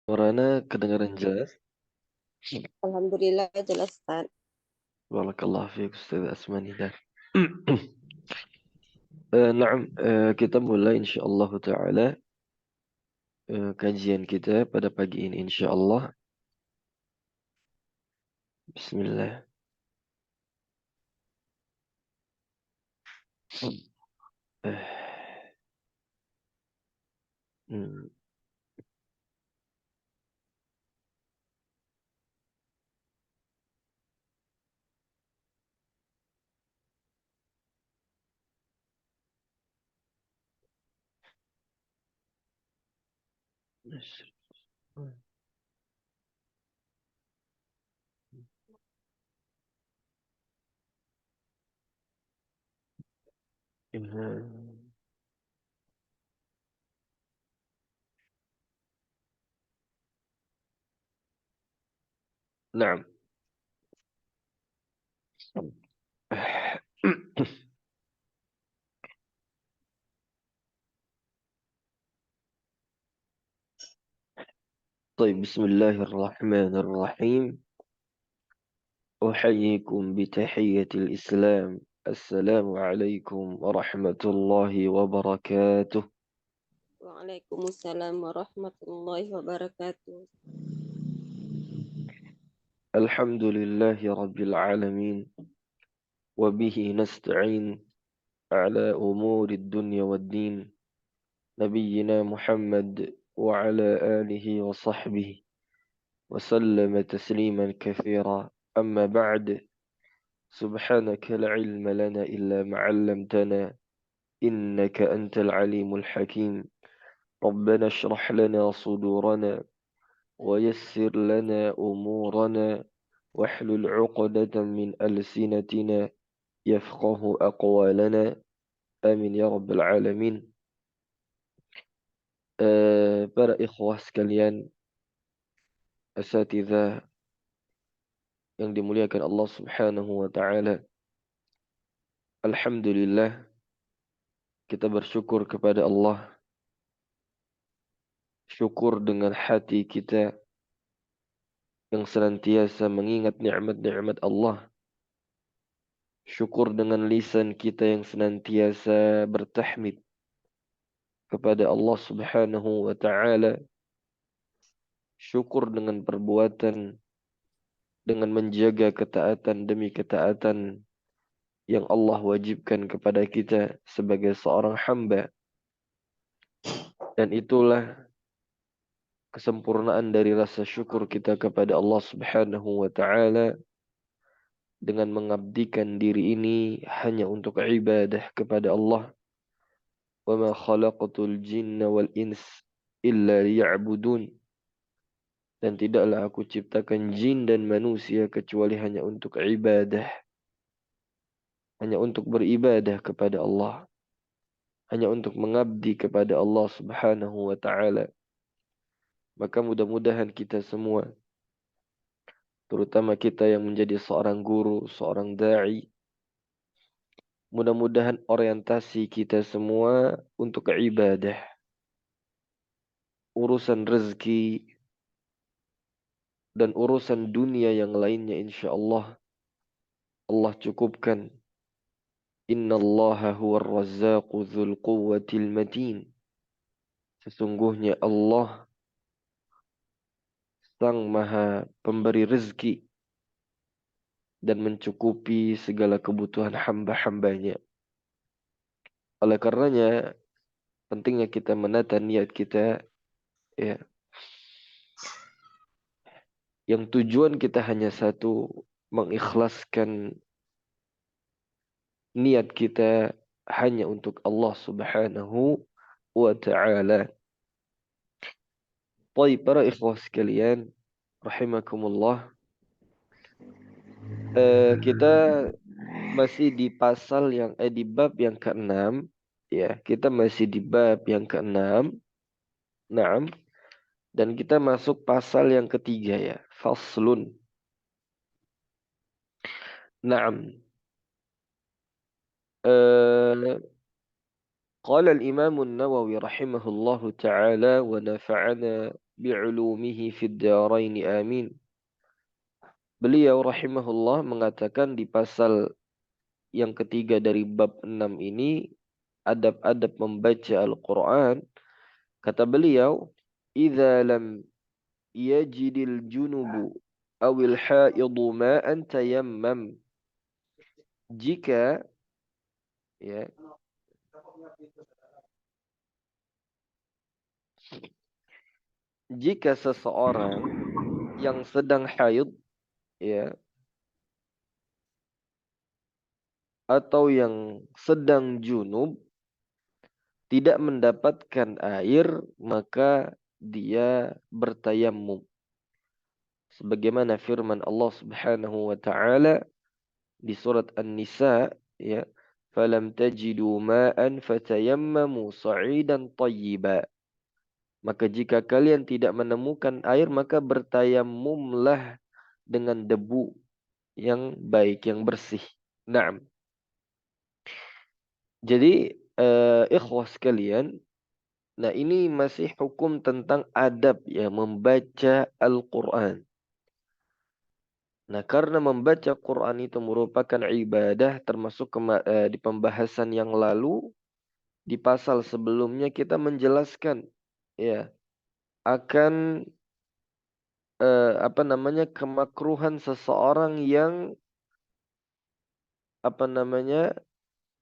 Suaranya kedengaran jelas. Alhamdulillah jelas Ustaz. Barakallahu fiik Ustaz Asmani dan Naam, kita mulai insyaallah taala kajian kita pada pagi ini insyaallah. Bismillah. Eh, hmm, Naam. طيب بسم الله الرحمن الرحيم. أحييكم بتحية الإسلام. السلام عليكم ورحمة الله وبركاته. Waalaikumsalam warahmatullahi wabarakatuh. الحمد لله رب العالمين وبه نستعين على أمور الدنيا والدين. نبينا محمد وعلى آله وصحبه وسلم تسليما كثيرا. أما بعد، سبحانك لا علم لنا إلا ما علمتنا إنك أنت العليم الحكيم. ربنا اشرح لنا صدورنا ويسر لنا أمورنا واحلل عقدة من ألسنتنا يفقه أقوالنا. آمين يا رب العالمين. Para ikhwah sekalian, asatidzah yang dimuliakan Allah Subhanahu wa taala. Alhamdulillah, kita bersyukur kepada Allah. Syukur dengan hati kita yang senantiasa mengingat nikmat-nikmat Allah. Syukur dengan lisan kita yang senantiasa bertahmid kepada Allah Subhanahu wa taala. Syukur dengan perbuatan, dengan menjaga ketaatan demi ketaatan yang Allah wajibkan kepada kita sebagai seorang hamba. Dan itulah kesempurnaan dari rasa syukur kita kepada Allah Subhanahu wa taala dengan mengabdikan diri ini hanya untuk ibadah kepada Allah. Wa ma khalaqatul jinna wal ins illa liya'budun. Dan tidaklah aku ciptakan jin dan manusia kecuali hanya untuk ibadah, hanya untuk beribadah kepada Allah, hanya untuk mengabdi kepada Allah Subhanahu wa taala. Maka mudah-mudahan kita semua, terutama kita yang menjadi seorang guru, seorang da'i, mudah-mudahan orientasi kita semua untuk ibadah. Urusan rezeki dan urusan dunia yang lainnya insya Allah Allah cukupkan. Inna Allaha huwa razzaqu dzul quwwatil matin. Sesungguhnya Allah sang maha pemberi rezeki dan mencukupi segala kebutuhan hamba-hambanya. Oleh karenanya, pentingnya kita menata niat kita, ya, yang tujuan kita hanya satu, mengikhlaskan niat kita hanya untuk Allah Subhanahu wa ta'ala. Baik, para ikhwah sekalian, rahimakumullah. Kita masih di di bab yang keenam, ya. Kita masih di bab yang keenam. Naam. Dan kita masuk pasal yang ketiga, ya. Faslun. Naam. Eh, Qala al-Imam an-Nawawi rahimahullahu ta'ala wa nafa'ana بعلومه في الدارين آمين. Beliau rahimahullah mengatakan di pasal yang ketiga dari bab 6 ini, adab-adab membaca Al-Quran. Kata beliau, "Idza lam yajidil junubu awil haidu ma'an tayammam." Jika ya, jika seseorang yang sedang haid ya atau yang sedang junub tidak mendapatkan air, maka dia bertayamum. Sebagaimana firman Allah Subhanahu wa taala di surat An-Nisa ya, "Falam tajidu ma'an fatayammamu sa'idan thayyiba." Maka jika kalian tidak menemukan air, maka bertayamumlah dengan debu yang baik, yang bersih. Naam. Jadi ikhwah sekalian, nah ini masih hukum tentang adab ya membaca Al-Quran. Nah karena membaca Quran itu merupakan ibadah, termasuk di pembahasan yang lalu di pasal sebelumnya kita menjelaskan ya akan kemakruhan seseorang yang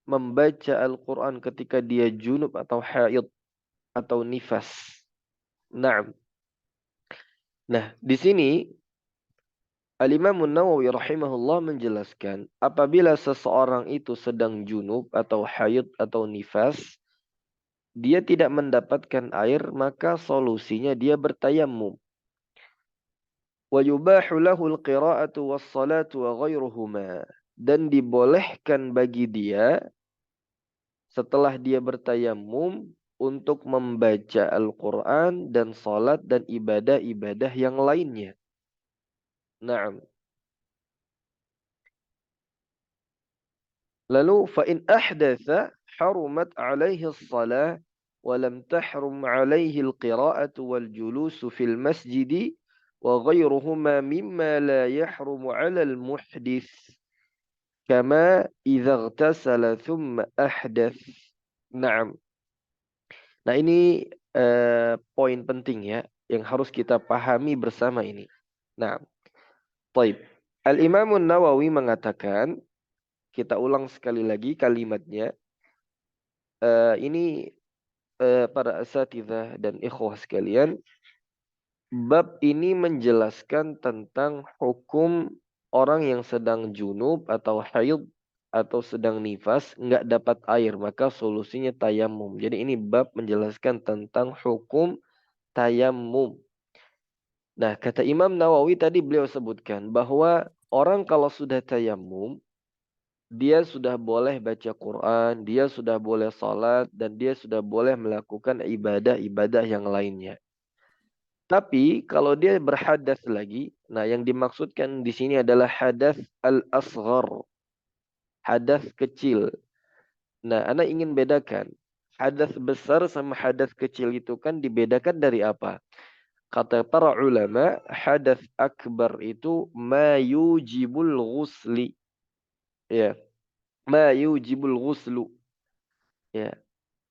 membaca Al-Quran ketika dia junub atau haid atau nifas. Nah, di sini Al-Imam Nawawi rahimahullah menjelaskan apabila seseorang itu sedang junub atau haid atau nifas, dia tidak mendapatkan air, maka solusinya dia bertayamum. Wa yubahu lahul qira'atu was-salatu wa ghairuhuma. Dan dibolehkan bagi dia setelah dia bertayamum untuk membaca Al-Quran dan salat dan ibadah-ibadah yang lainnya. Naam. Lalu fa'in ahdatha harumat alaihi as-salah wa lam tahrum alaihi al-qira'atu wal julusu fil masjidi wa ghairuhuma mimma la yahrumu 'ala al-muhdits kama idza ightasala thumma ahdath. Naam. Nah ini poin penting ya yang harus kita pahami bersama ini. Nah, baik. Al-Imam Nawawi mengatakan, kita ulang sekali lagi kalimatnya. Ini para asatidzah dan ikhwah sekalian, bab ini menjelaskan tentang hukum orang yang sedang junub atau haid atau sedang nifas nggak dapat air, maka solusinya tayamum. Jadi ini bab menjelaskan tentang hukum tayamum. Nah, kata Imam Nawawi tadi beliau sebutkan bahwa orang kalau sudah tayamum, dia sudah boleh baca Quran, dia sudah boleh salat, dan dia sudah boleh melakukan ibadah-ibadah yang lainnya. Tapi kalau dia berhadas lagi, nah yang dimaksudkan di sini adalah hadas al-asghar, hadas kecil. Nah, Anda ingin bedakan, hadas besar sama hadas kecil itu kan dibedakan dari apa? Kata para ulama, hadas akbar itu ma yujibul ghusli. Ya, ma yujibul ghuslu. Ya.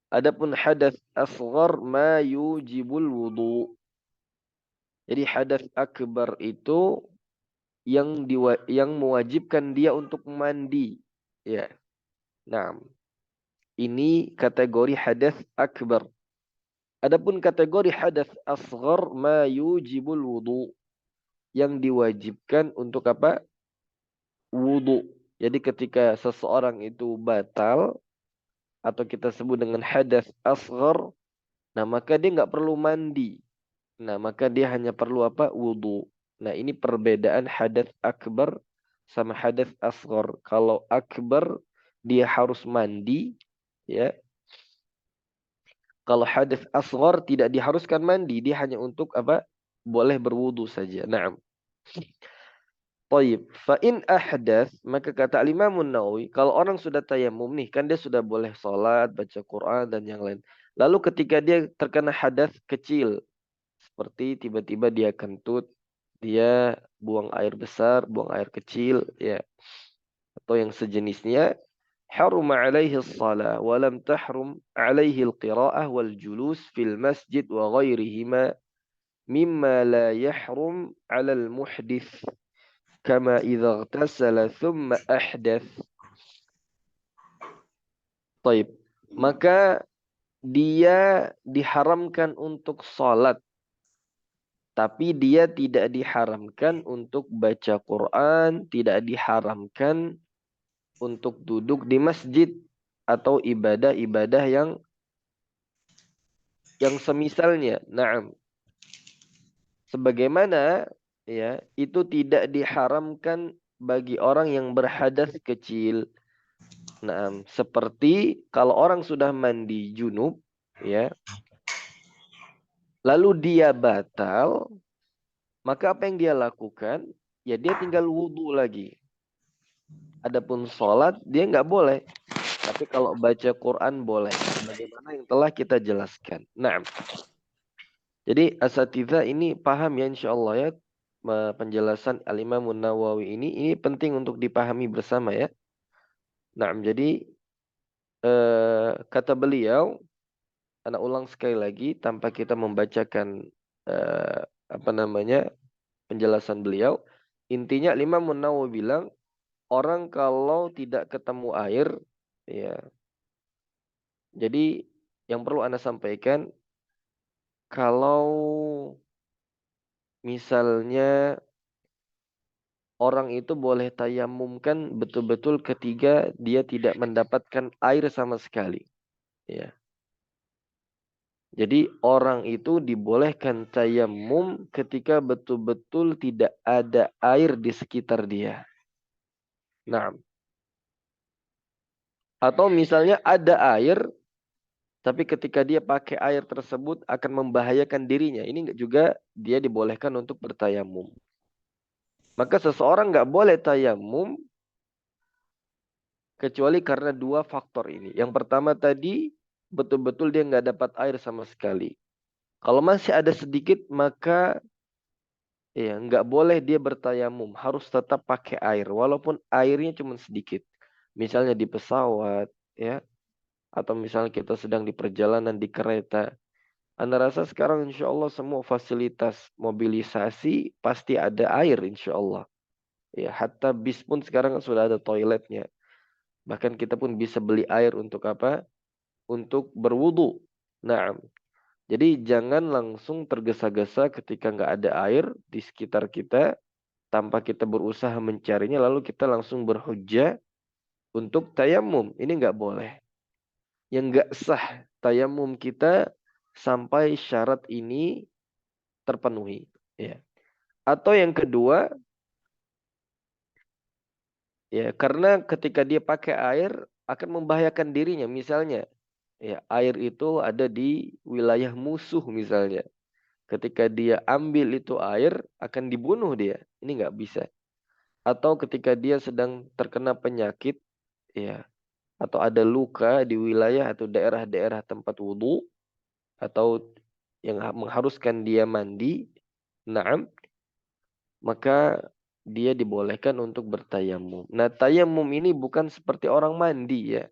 Adapun hadas asghar ma yujibul wudu. Jadi hadas akbar itu yang mewajibkan dia untuk mandi. Ya. Nah, ini kategori hadas akbar. Adapun kategori hadas asghar ma yujibul wudu, yang diwajibkan untuk apa? Wudu. Jadi ketika seseorang itu batal atau kita sebut dengan hadas asghar, nah maka dia nggak perlu mandi. Nah maka dia hanya perlu apa? Wudu. Nah ini perbedaan hadas akbar sama hadas asghar. Kalau akbar dia harus mandi, ya. Kalau hadas asghar tidak diharuskan mandi, dia hanya untuk apa? Boleh berwudu saja. Naam. Taib. Fa'in ahdath, maka kata Imam Nawawi, kalau orang sudah tayamum nih, kan dia sudah boleh sholat, baca Quran, dan yang lain. Lalu ketika dia terkena hadas kecil, seperti tiba-tiba dia kentut, dia buang air besar, buang air kecil, ya, atau yang sejenisnya, haruma alaihi shalah wa lam tahrum alaihi al-qira'ah wal julus fil masjid wa ghairihima mimma la yahrum 'ala al-muhdits kama idza ightasala thumma ahdath. Taib. Maka dia diharamkan untuk salat, tapi dia tidak diharamkan untuk baca Quran, tidak diharamkan untuk duduk di masjid atau ibadah-ibadah yang semisalnya. Naam. Sebagaimana ya, itu tidak diharamkan bagi orang yang berhadas kecil. Naam, seperti kalau orang sudah mandi junub ya, lalu dia batal, maka apa yang dia lakukan? Ya dia tinggal wudhu lagi. Adapun sholat dia nggak boleh. Tapi kalau baca Quran boleh. Sebagaimana yang telah kita jelaskan. Nah, jadi asatidzah ini paham ya insya Allah ya. Penjelasan Al-Imam Nawawi ini penting untuk dipahami bersama ya. Nah, jadi kata beliau, anak ulang sekali lagi tanpa kita membacakan apa namanya penjelasan beliau. Intinya Imam Nawawi bilang, orang kalau tidak ketemu air, ya. Jadi yang perlu Anda sampaikan, kalau misalnya orang itu boleh tayamum kan betul-betul ketika dia tidak mendapatkan air sama sekali. Ya. Jadi orang itu dibolehkan tayamum ketika betul-betul tidak ada air di sekitar dia. Nah, atau misalnya ada air, tapi ketika dia pakai air tersebut akan membahayakan dirinya. Ini juga dia dibolehkan untuk bertayamum. Maka seseorang nggak boleh tayamum kecuali karena dua faktor ini. Yang pertama tadi, betul-betul dia nggak dapat air sama sekali. Kalau masih ada sedikit, maka ya nggak boleh dia bertayamum. Harus tetap pakai air, walaupun airnya cuma sedikit. Misalnya di pesawat, ya, atau misalnya kita sedang di perjalanan di kereta. Anda rasa sekarang insya Allah semua fasilitas mobilisasi pasti ada air insya Allah. Ya, hatta bis pun sekarang sudah ada toiletnya. Bahkan kita pun bisa beli air untuk apa? Untuk berwudu. Nah, jadi jangan langsung tergesa-gesa ketika nggak ada air di sekitar kita tanpa kita berusaha mencarinya lalu kita langsung berhujjah untuk tayamum. Ini nggak boleh. Yang nggak sah tayamum kita sampai syarat ini terpenuhi. Ya. Atau yang kedua, ya karena ketika dia pakai air akan membahayakan dirinya. Misalnya, ya air itu ada di wilayah musuh misalnya. Ketika dia ambil itu air akan dibunuh dia. Ini nggak bisa. Atau ketika dia sedang terkena penyakit, ya, atau ada luka di wilayah atau daerah-daerah tempat wudhu atau yang mengharuskan dia mandi, naam, maka dia dibolehkan untuk bertayamum. Nah, tayamum ini bukan seperti orang mandi ya.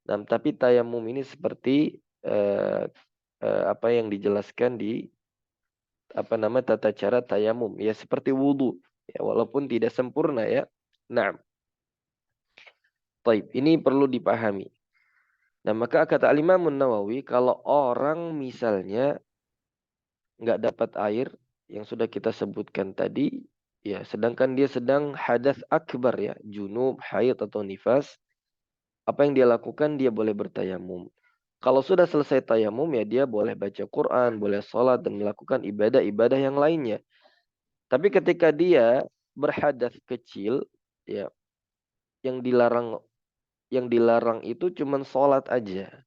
Nah, tapi tayamum ini seperti apa yang dijelaskan di apa nama tata cara tayamum ya seperti wudhu ya walaupun tidak sempurna ya. Nah, baik ini perlu dipahami. Nah, maka kata Al-Imam Nawawi kalau orang misalnya nggak dapat air yang sudah kita sebutkan tadi, ya sedangkan dia sedang hadas akbar ya, junub, haid atau nifas, apa yang dia lakukan? Dia boleh bertayamum. Kalau sudah selesai tayamum ya dia boleh baca Quran, boleh sholat dan melakukan ibadah-ibadah yang lainnya. Tapi ketika dia berhadas kecil, ya yang dilarang itu cuman sholat aja.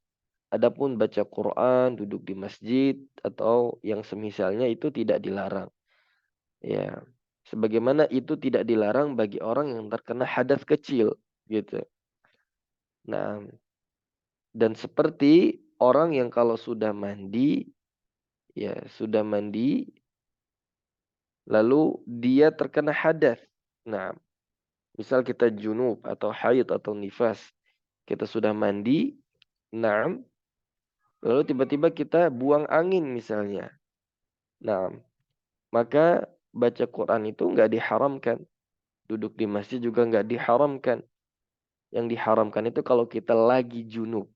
Adapun baca Quran, duduk di masjid atau yang semisalnya itu tidak dilarang. Ya, sebagaimana itu tidak dilarang bagi orang yang terkena hadas kecil, gitu. Nah, dan seperti orang yang kalau sudah mandi, ya sudah mandi, lalu dia terkena hadas. Nah, misal kita junub atau haid atau nifas, kita sudah mandi, nah, lalu tiba-tiba kita buang angin misalnya. Nah, maka baca Quran itu nggak diharamkan. Duduk di masjid juga nggak diharamkan. Yang diharamkan itu kalau kita lagi junub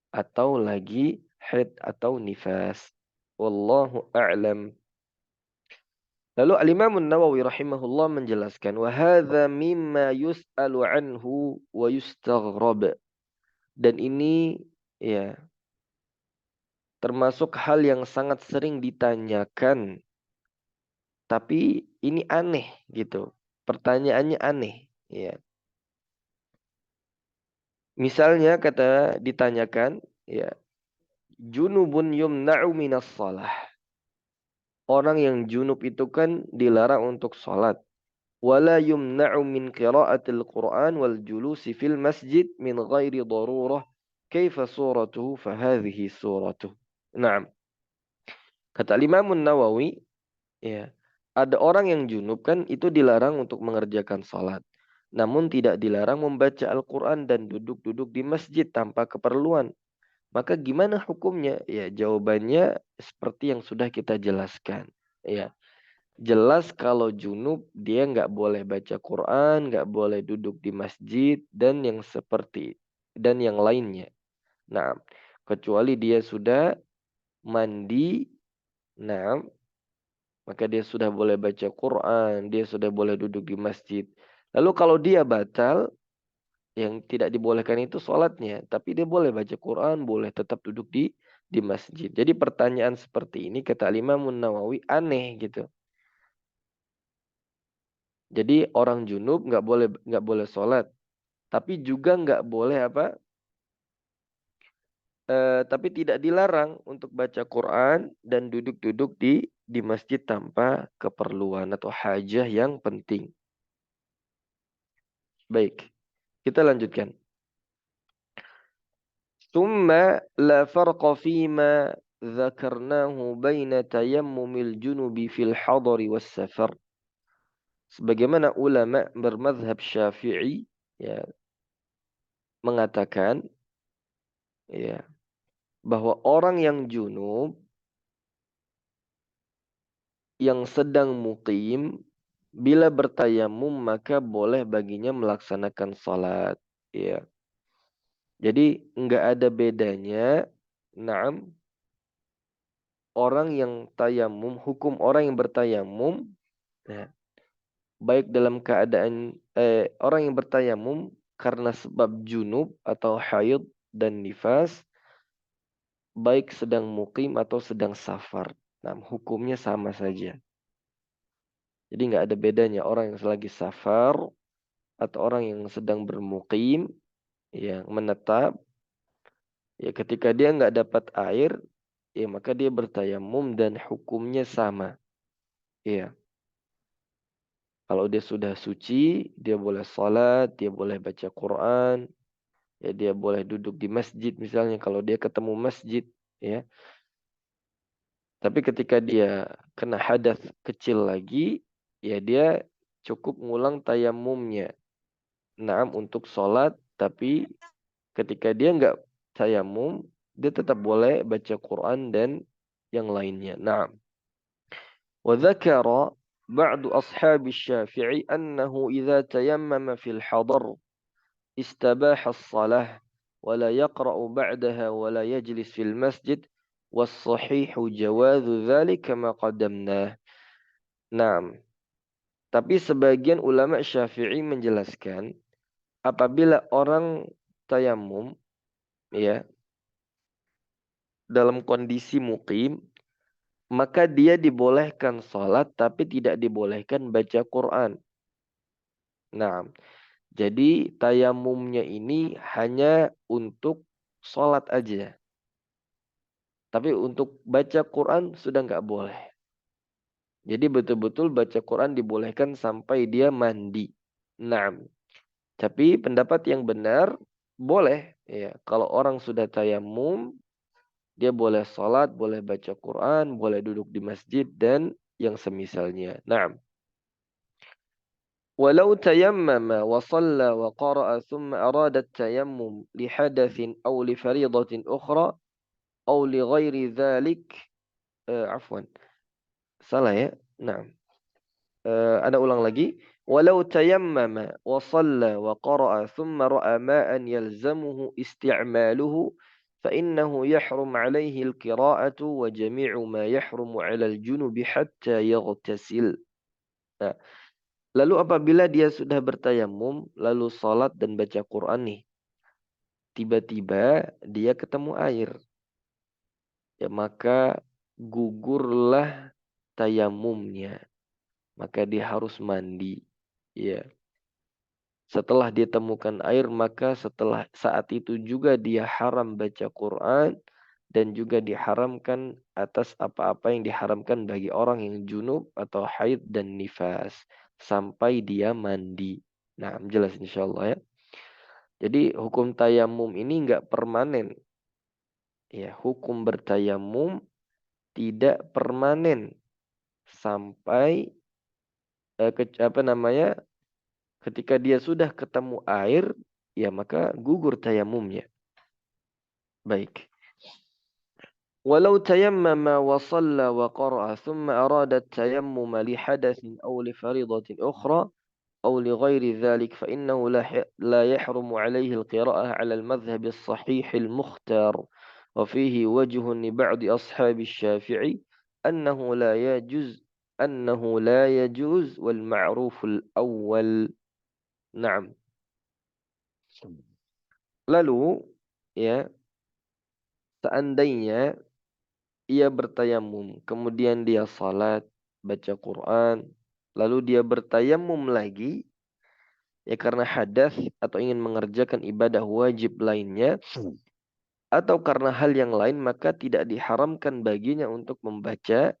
atau lagi haid atau nifas. Wallahu a'lam. Lalu Al-Imam Nawawi rahimahullah menjelaskan, wa hadza mimma yus'alu anhu wa yustaghrab. Dan ini ya termasuk hal yang sangat sering ditanyakan, tapi ini aneh gitu. Pertanyaannya aneh, ya. Misalnya kata ditanyakan, ya, junubun yumna'u minas shalah. Orang yang junub itu kan dilarang untuk sholat. Wala yumna'u min qira'atil Qur'an wal julusi fil masjid min ghairi darurah. Kaifa suratuhu fahadhihi suratuh. Naam. Kata Imam Nawawi, ya, ada orang yang junub kan itu dilarang untuk mengerjakan sholat. Namun tidak dilarang membaca Al-Quran dan duduk-duduk di masjid tanpa keperluan. Maka gimana hukumnya? Ya, jawabannya seperti yang sudah kita jelaskan. Ya, jelas kalau junub dia nggak boleh baca Quran, nggak boleh duduk di masjid dan yang lainnya. Nah, kecuali dia sudah mandi, nah, maka dia sudah boleh baca Quran, dia sudah boleh duduk di masjid. Lalu kalau dia batal, yang tidak dibolehkan itu sholatnya, tapi dia boleh baca Quran, boleh tetap duduk di masjid. Jadi pertanyaan seperti ini kata Imam Nawawi aneh gitu. Jadi orang junub nggak boleh sholat, tapi juga nggak boleh apa? Tapi tidak dilarang untuk baca Quran dan duduk-duduk di masjid tanpa keperluan atau hajah yang penting. Baik, kita lanjutkan. ثم لا فرق فيما ذكرناه بين تيمم الجنوب في الحضر والسفر. Sebagaimana ulama bermazhab Syafi'i ya mengatakan ya bahwa orang yang junub yang sedang muqim bila bertayamum maka boleh baginya melaksanakan salat ya. Jadi enggak ada bedanya naam orang yang tayamum, hukum orang yang bertayamum ya, baik dalam keadaan orang yang bertayamum karena sebab junub atau haid dan nifas, baik sedang mukim atau sedang safar. Nah, hukumnya sama saja. Jadi nggak ada bedanya orang yang lagi safar atau orang yang sedang bermukim, yang menetap, ya ketika dia nggak dapat air, ya maka dia bertayamum dan hukumnya sama. Ya, kalau dia sudah suci, dia boleh salat, dia boleh baca Quran, ya dia boleh duduk di masjid misalnya kalau dia ketemu masjid ya. Tapi ketika dia kena hadas kecil lagi, ya dia cukup ngulang tayamumnya. Naam untuk sholat, tapi ketika dia nggak tayamum, dia tetap boleh baca Quran dan yang lainnya. Naam. وذكر بعض أصحاب الشافعي أنه إذا تيمم في الحضر استباح الصلاة ولا يقرأ بعدها ولا يجلس في المسجد والصحيح جواز ذلك كما قدمناه. Nah, tapi sebagian ulama Syafi'i menjelaskan apabila orang tayamum ya dalam kondisi mukim maka dia dibolehkan sholat tapi tidak dibolehkan baca Quran. Nah, jadi tayamumnya ini hanya untuk sholat aja. Tapi untuk baca Quran sudah nggak boleh. Jadi betul-betul baca Quran dibolehkan sampai dia mandi. Nah, tapi pendapat yang benar boleh ya. Kalau orang sudah tayamum, Dia boleh sholat, boleh baca Quran, boleh duduk di masjid, dan yang semisalnya. Naam. Walau tayammama wa shalla wa qara'a thumma arada at-tayammum li hadathin aw li faridatin ukhra aw li ghairi dhalik. Afwan. Salah ya? Naam. Ana ulang lagi. Walau tayammama wa shalla wa qara'a thumma ra'a ma'an yalzamuhu isti'maluhu fa innahu yahrum 'alaihi al-qira'atu wa jami'u ma yahrumu 'ala al-junubi hatta yaghtasil. Nah, lalu apabila dia sudah bertayamum, lalu salat dan baca Quran nih, tiba-tiba dia ketemu air, ya maka gugurlah tayamumnya, maka dia harus mandi. Ya. Setelah dia temukan air, maka setelah saat itu juga dia haram baca Quran dan juga diharamkan atas apa-apa yang diharamkan bagi orang yang junub atau haid dan nifas sampai dia mandi. Nah, jelas insyaallah ya. Jadi hukum tayamum ini enggak permanen. Ya, hukum bertayamum tidak permanen sampai apa namanya? Ketika dia sudah ketemu air, ya maka gugur tayamumnya. Baik. Walau tayammama wa shalla wa qara'a thumma arada at-tayammum li hadathin aw li faridatin ukhra aw li ghairi dhalik fa innahu la yahrumu alayhi al-qira'ah 'ala al-madhhab as-sahih al-mukhtar wa fihi wajhun li ba'd ashab asy-Syafi'i annahu la yajuz wal ma'ruf al-awwal. Naam. Lalu ya, seandainya ia bertayamum, kemudian dia salat, baca Quran, lalu dia bertayamum lagi, ya karena hadas atau ingin mengerjakan ibadah wajib lainnya, atau karena hal yang lain, maka tidak diharamkan baginya untuk membaca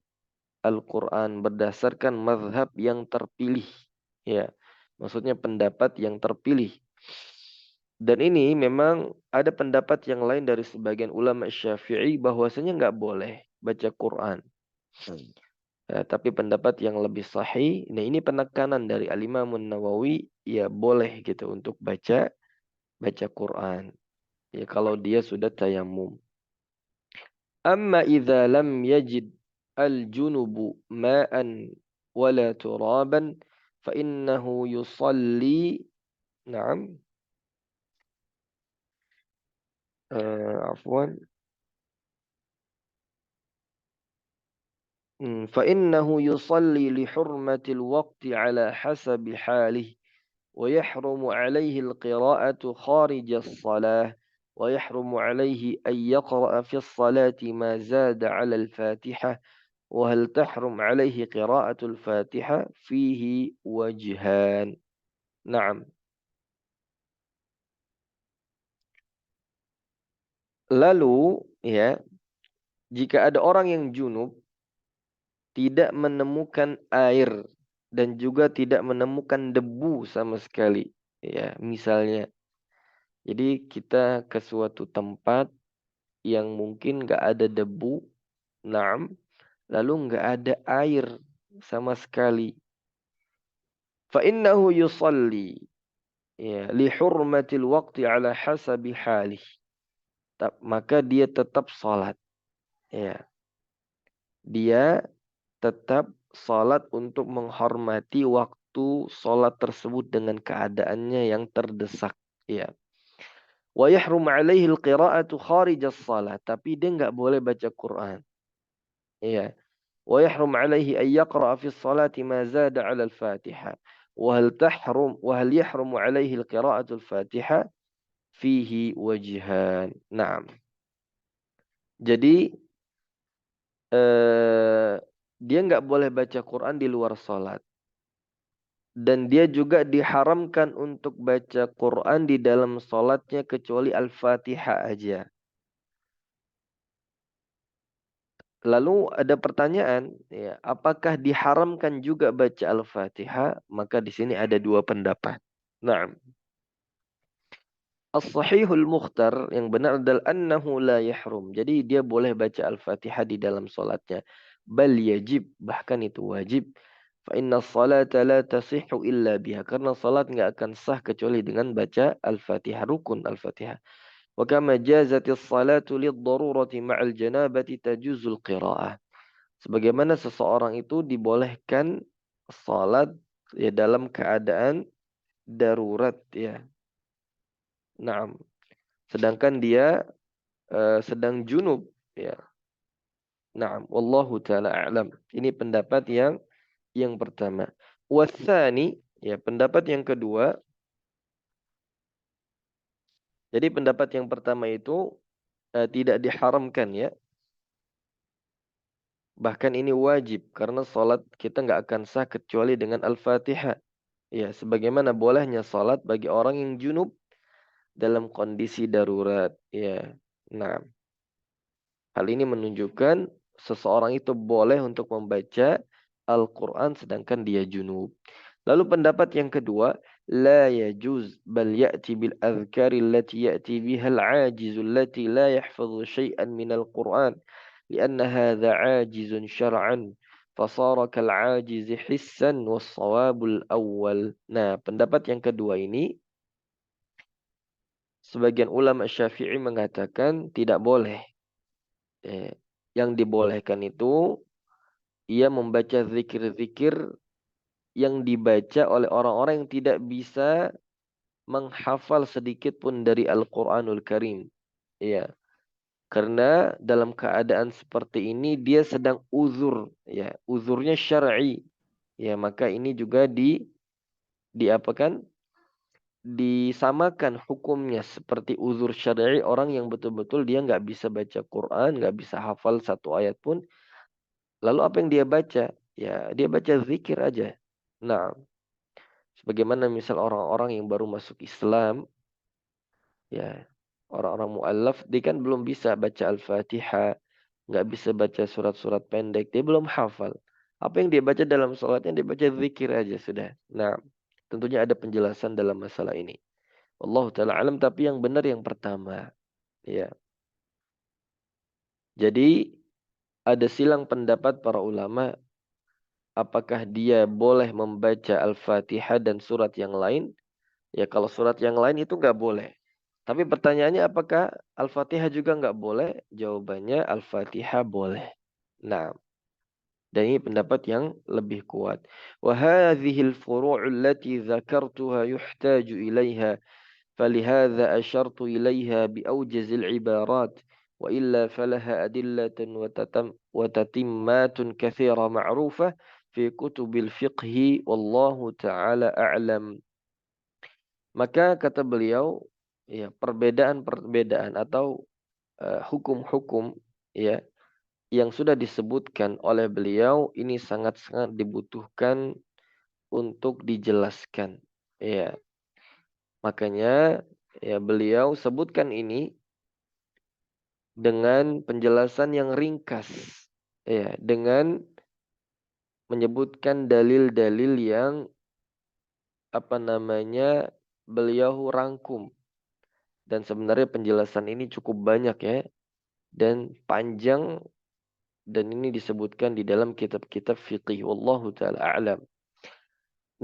Al-Quran berdasarkan mazhab yang terpilih. Ya, maksudnya pendapat yang terpilih. Dan ini memang ada pendapat yang lain dari sebagian ulama Syafi'i bahwasanya nggak boleh baca Quran. Tapi pendapat yang lebih sahih, nah ini penekanan dari Al-Imam Nawawi, ya boleh gitu untuk baca Quran. Ya kalau dia sudah tayamum. Amma idza lam yajid al-junubu ma'an wala turaban fa innahu yusalli. Naam. Afwan. فإنه يصلي لحرمة الوقت على حسب حاله ويحرم عليه القراءة خارج الصلاة ويحرم عليه أن يقرأ في الصلاة ما زاد على الفاتحة وهل تحرم عليه قراءة الفاتحة فيه وجهان. نعم. Lalu ya, jika ada orang yang junub tidak menemukan air dan juga tidak menemukan debu sama sekali. Ya, misalnya, jadi kita ke suatu tempat yang mungkin nggak ada debu, naam, lalu nggak ada air sama sekali. Fa innahu yusalli, ya, li hurmatil waqti ala hasabi halih. Maka dia tetap salat. Ya, dia tetap salat untuk menghormati waktu salat tersebut dengan keadaannya yang terdesak. Ya. Wa yahrum alaihi al-qira'atu kharij as-salat. Tapi dia enggak boleh baca Quran. Ya. Wa yahrum alaihi an yaqra'a fi as-salati ma zada 'ala al-Fatihah. Wa hal yahrum alaihi al-qira'atu al-Fatihah fihi wajhan. Naam. Jadi dia enggak boleh baca Quran di luar salat. Dan dia juga diharamkan untuk baca Quran di dalam sholatnya kecuali Al-Fatihah aja. Lalu ada pertanyaan, ya, apakah diharamkan juga baca Al-Fatihah? Maka di sini ada dua pendapat. Nah, As-sahihul mukhtar yang benar adalah annahu la yahrum. Jadi dia boleh baca Al-Fatihah di dalam salatnya. Bal yajib, bahkan itu wajib. Fa inna salata la tasihhu illa biha. Karena salat nggak akan sah kecuali dengan baca Al-Fatihah, rukun Al-Fatihah. Wa kama jazatis salatu lid-darurati ma'al janabati tajuzul qira'ah. Sebagaimana seseorang itu dibolehkan salat ya dalam keadaan darurat ya. Naam. Sedangkan dia sedang junub ya. Naam, wallahu taala a'lam. Ini pendapat yang pertama. Watsani, ya pendapat yang kedua. Jadi pendapat yang pertama itu tidak diharamkan ya. Bahkan ini wajib karena salat kita nggak akan sah kecuali dengan Al-Fatihah. Ya, sebagaimana bolehnya salat bagi orang yang junub dalam kondisi darurat ya. Nah, hal ini menunjukkan seseorang itu boleh untuk membaca Al-Quran sedangkan dia junub. Lalu pendapat yang kedua, la yajuz bal ya'ti bil adhkari allati ya'ti biha al-ajizu allati la yahfazu syai'an min al-Quran. Lianna hadha ajizun syar'an. Fasara kal'ajizi hissan was-sawabul awwal. Nah, pendapat yang kedua ini, sebagian ulama Syafi'i mengatakan tidak boleh. Yang dibolehkan itu ia membaca zikir-zikir yang dibaca oleh orang-orang yang tidak bisa menghafal sedikit pun dari Al-Quranul Karim. Ya, karena dalam keadaan seperti ini dia sedang uzur, ya, uzurnya syar'i. Ya, maka ini juga diapakan? Disamakan hukumnya seperti uzur syar'i orang yang betul-betul dia nggak bisa baca Quran, nggak bisa hafal satu ayat pun. Lalu apa yang dia baca? Ya, dia baca zikir aja. Nah, sebagaimana misal orang-orang yang baru masuk Islam, ya, orang-orang mu'allaf, dia kan belum bisa baca Al-Fatihah, nggak bisa baca surat-surat pendek, dia belum hafal. Apa yang dia baca dalam sholatnya, dia baca zikir aja sudah. Nah, tentunya ada penjelasan dalam masalah ini. Allah Ta'ala alam, tapi yang benar yang pertama. Ya. Jadi, ada silang pendapat para ulama apakah dia boleh membaca Al-Fatihah dan surat yang lain? Ya kalau surat yang lain itu nggak boleh. Tapi pertanyaannya apakah Al-Fatihah juga nggak boleh? Jawabannya Al-Fatihah boleh. Nah, dan ini pendapat yang lebih kuat. وَهَذِهِ الْفُرُوعُ الَّتِي ذَكَرْتُهَا يُحْتَاجُ إِلَيْهَا فَلِهَذَا أَشَرْتُ إِلَيْهَا بِأَوْجَزِ الْعِبَارَاتِ وَإِلَّا فَلَهَا أَدِلَّةٌ وتتمات كثيرة معروفة في كتب الفقه والله تعالى أعلم. Maka kata beliau, ya perbedaan-perbedaan atau hukum-hukum ya yang sudah disebutkan oleh beliau ini sangat-sangat dibutuhkan untuk dijelaskan. Ya, makanya ya beliau sebutkan ini dengan penjelasan yang ringkas. Ya, dengan menyebutkan dalil-dalil yang apa namanya beliau rangkum. Dan sebenarnya penjelasan ini cukup banyak ya dan panjang dan ini disebutkan di dalam kitab-kitab fiqih. Wallahu taala a'lam.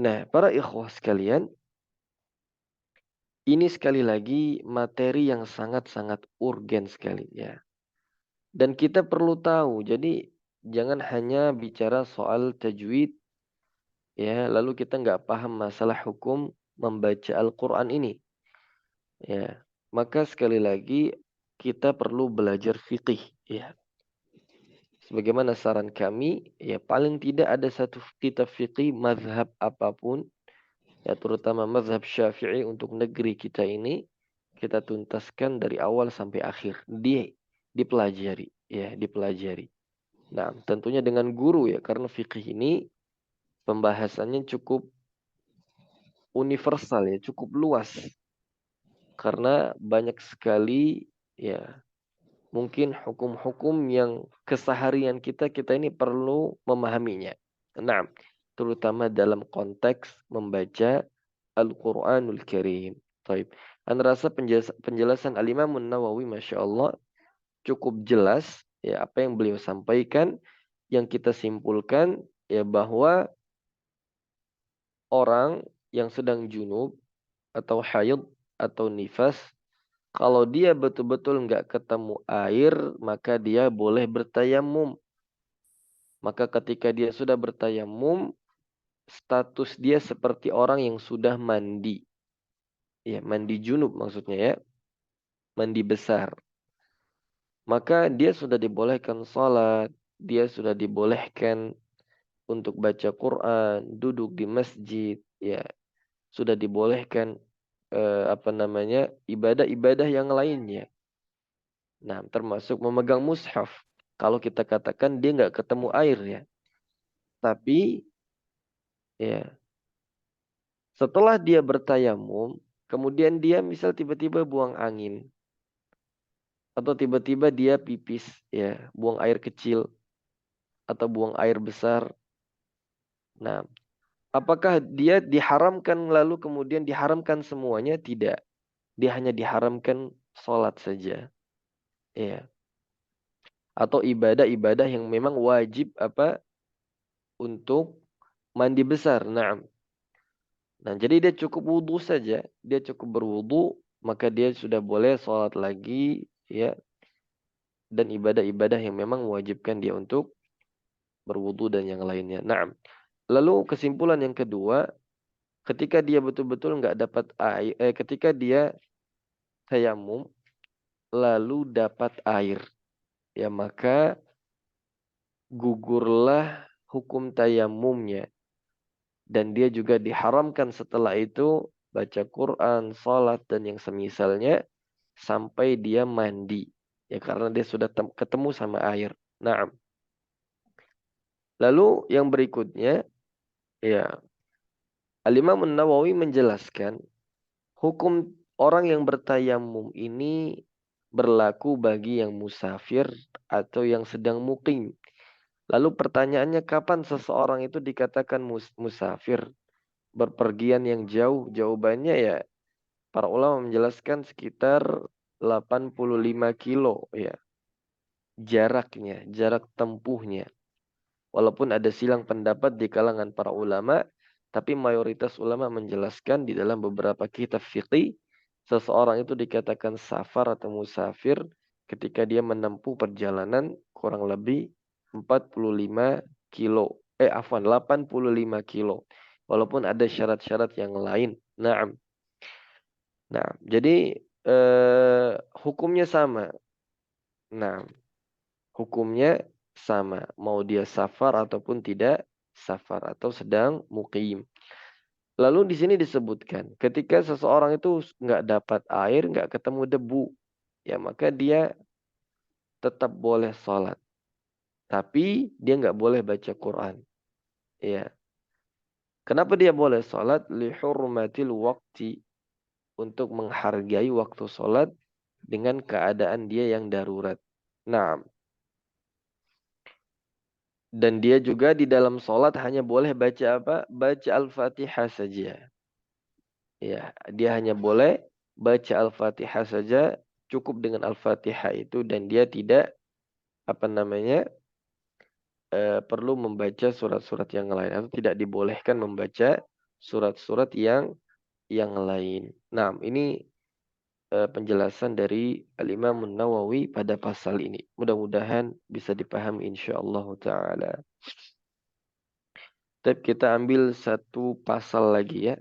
Nah, para ikhwah sekalian, ini sekali lagi materi yang sangat-sangat urgen sekali ya. Dan kita perlu tahu, jadi jangan hanya bicara soal tajwid ya, lalu kita nggak paham masalah hukum membaca Al-Quran ini. Ya, maka sekali lagi kita perlu belajar fikih ya. Sebagaimana saran kami, ya paling tidak ada satu kitab fikih mazhab apapun, ya terutama mazhab Syafi'i untuk negeri kita ini, kita tuntaskan dari awal sampai akhir. Dipelajari, ya dipelajari. Nah, tentunya dengan guru ya, karena fikih ini pembahasannya cukup universal ya, cukup luas. Karena banyak sekali ya mungkin hukum-hukum yang keseharian kita ini perlu memahaminya. Nah, terutama dalam konteks membaca Al-Quranul Karim. Baik. Anda rasa penjelasan Al-Imam Nawawi, Masya Allah, cukup jelas ya apa yang beliau sampaikan, yang kita simpulkan ya bahwa orang yang sedang junub atau haid atau nifas, kalau dia betul-betul nggak ketemu air, maka dia boleh bertayamum. Maka ketika dia sudah bertayamum, status dia seperti orang yang sudah mandi. Ya, mandi junub maksudnya ya, mandi besar. Maka dia sudah dibolehkan salat, dia sudah dibolehkan untuk baca Quran, duduk di masjid, ya, sudah dibolehkan ibadah-ibadah yang lainnya. Nah, termasuk memegang mushaf. Kalau kita katakan dia nggak ketemu air ya, tapi ya setelah dia bertayamum, kemudian dia misal tiba-tiba buang angin atau tiba-tiba dia pipis, ya, buang air kecil atau buang air besar. Nah, apakah dia diharamkan lalu kemudian diharamkan semuanya? Tidak. Dia hanya diharamkan sholat saja. Ya. Atau ibadah-ibadah yang memang wajib untuk mandi besar. Nah, jadi dia cukup wudhu saja. Dia cukup berwudhu, maka dia sudah boleh sholat lagi, ya. Dan ibadah-ibadah yang memang mewajibkan dia untuk berwudhu dan yang lainnya. Nah, lalu kesimpulan yang kedua, ketika dia betul-betul nggak dapat air, ketika dia tayamum lalu dapat air, ya maka gugurlah hukum tayamumnya, dan dia juga diharamkan setelah itu baca Quran, salat dan yang semisalnya sampai dia mandi, ya karena dia sudah ketemu sama air. Nah, lalu yang berikutnya, ya, Al-Imam Nawawi menjelaskan hukum orang yang bertayamum ini berlaku bagi yang musafir atau yang sedang mukim. Lalu pertanyaannya, kapan seseorang itu dikatakan musafir? Berpergian yang jauh? Jawabannya ya, para ulama menjelaskan sekitar 85 kilo ya. Jaraknya, jarak tempuhnya. Walaupun ada silang pendapat di kalangan para ulama, tapi mayoritas ulama menjelaskan di dalam beberapa kitab fiqih, seseorang itu dikatakan safar atau musafir ketika dia menempuh perjalanan kurang lebih 45 kilo. 85 kilo. Walaupun ada syarat-syarat yang lain. Nah, jadi hukumnya sama. Nah, hukumnya sama. Mau dia safar ataupun tidak safar atau sedang mukim. Lalu di sini disebutkan, ketika seseorang itu nggak dapat air, nggak ketemu debu, ya maka dia tetap boleh sholat. Tapi dia nggak boleh baca Quran. Ya. Kenapa dia boleh sholat? Lihurmatil waqti. Untuk menghargai waktu sholat dengan keadaan dia yang darurat. Nah, dan dia juga di dalam sholat hanya boleh baca apa? Baca Al-Fatihah saja. Ya, dia hanya boleh baca Al-Fatihah saja, cukup dengan Al-Fatihah itu, dan dia tidak perlu membaca surat-surat yang lain, atau tidak dibolehkan membaca surat-surat yang lain. Nah, ini penjelasan dari Al-Imam Nawawi pada pasal ini. Mudah-mudahan bisa dipahami insyaallah taala. Tapi kita ambil satu pasal lagi ya.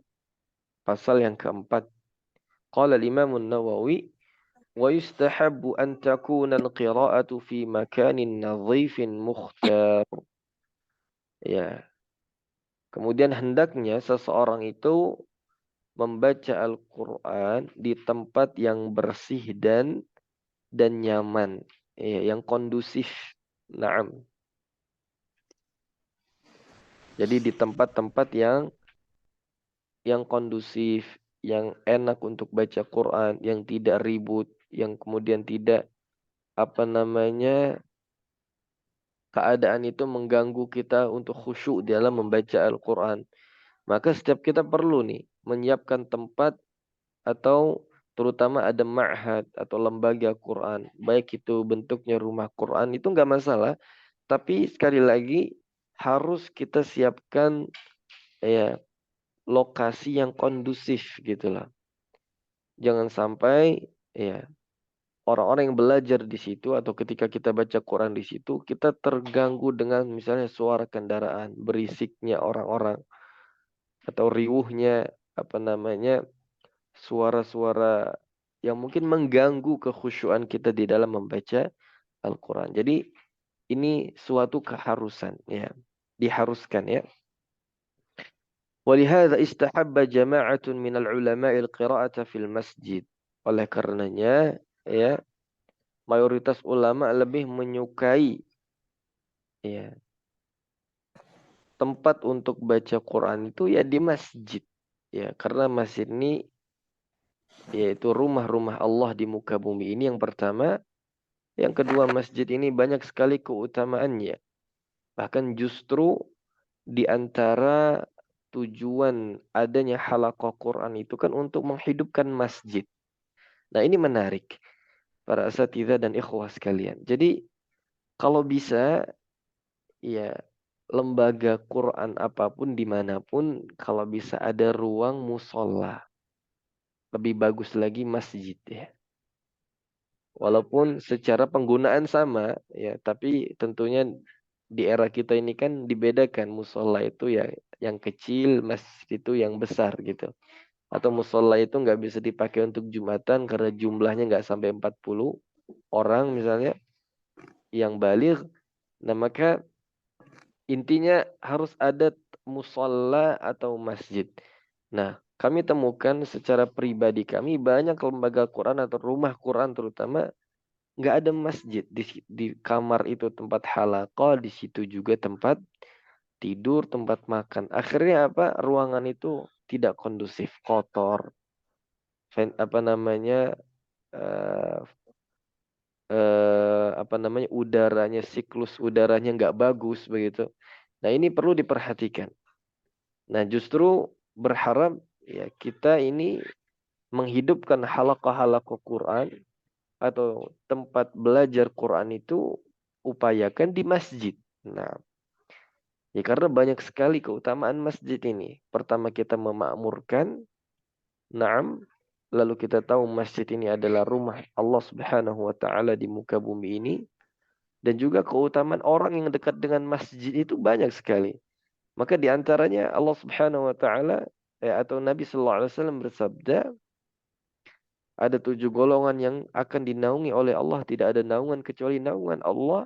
Pasal yang keempat. Qala al-Imam Nawawi wa yustahabbu an takuna al-qira'atu fi makanin nadhifin mukhtar. Ya. Kemudian hendaknya seseorang itu membaca Al-Quran di tempat yang bersih dan nyaman, ya, yang kondusif. Naam. Jadi di tempat-tempat yang kondusif, yang enak untuk baca Quran, yang tidak ribut, yang kemudian tidak keadaan itu mengganggu kita untuk khusyuk dalam membaca Al-Quran. Maka setiap kita perlu nih menyiapkan tempat atau terutama ada ma'had atau lembaga Quran, baik itu bentuknya rumah Quran, itu nggak masalah. Tapi sekali lagi harus kita siapkan ya lokasi yang kondusif gitu lah. Jangan sampai ya orang-orang yang belajar di situ atau ketika kita baca Quran di situ kita terganggu dengan misalnya suara kendaraan, berisiknya orang-orang atau riuhnya apa namanya suara-suara yang mungkin mengganggu kekhusyuan kita di dalam membaca Al-Quran. Jadi ini suatu keharusan ya, diharuskan ya. ولهذا استحب جماعة من العلماء القراءة في المسجid. Oleh karenanya ya mayoritas ulama lebih menyukai ya tempat untuk baca Quran itu ya di masjid ya karena masjid ini yaitu rumah-rumah Allah di muka bumi ini yang pertama. Yang kedua, masjid ini banyak sekali keutamaannya. Bahkan justru di antara tujuan adanya halaqah Quran itu kan untuk menghidupkan masjid. Nah, ini menarik para asatidzah dan ikhwah sekalian. Jadi, kalau bisa ya lembaga Quran apapun dimanapun kalau bisa ada ruang musola. Lebih bagus lagi masjid ya. Walaupun secara penggunaan sama ya, tapi tentunya di era kita ini kan dibedakan musola itu ya yang kecil, masjid itu yang besar gitu. Atau musola itu nggak bisa dipakai untuk Jumatan karena jumlahnya nggak sampai 40 orang misalnya yang baligh. Nah maka intinya harus ada musola atau masjid. Nah kami temukan secara pribadi kami banyak lembaga Quran atau rumah Quran terutama nggak ada masjid di kamar itu tempat halaqah, di situ juga tempat tidur, tempat makan. Akhirnya apa? Ruangan itu tidak kondusif, kotor. Apa namanya? eh apa namanya? Udaranya, siklus udaranya nggak bagus begitu. Nah, ini perlu diperhatikan. Nah, justru berharap ya kita ini menghidupkan halaqah-halaqah Quran atau tempat belajar Quran itu upayakan di masjid. Nah, ya karena banyak sekali keutamaan masjid ini. Pertama kita memakmurkan, naam, lalu kita tahu masjid ini adalah rumah Allah Subhanahu wa taala di muka bumi ini dan juga keutamaan orang yang dekat dengan masjid itu banyak sekali. Maka di antaranya Allah Subhanahu wa taala atau Nabi sallallahu alaihi wasallam bersabda, ada 7 golongan yang akan dinaungi oleh Allah, tidak ada naungan kecuali naungan Allah.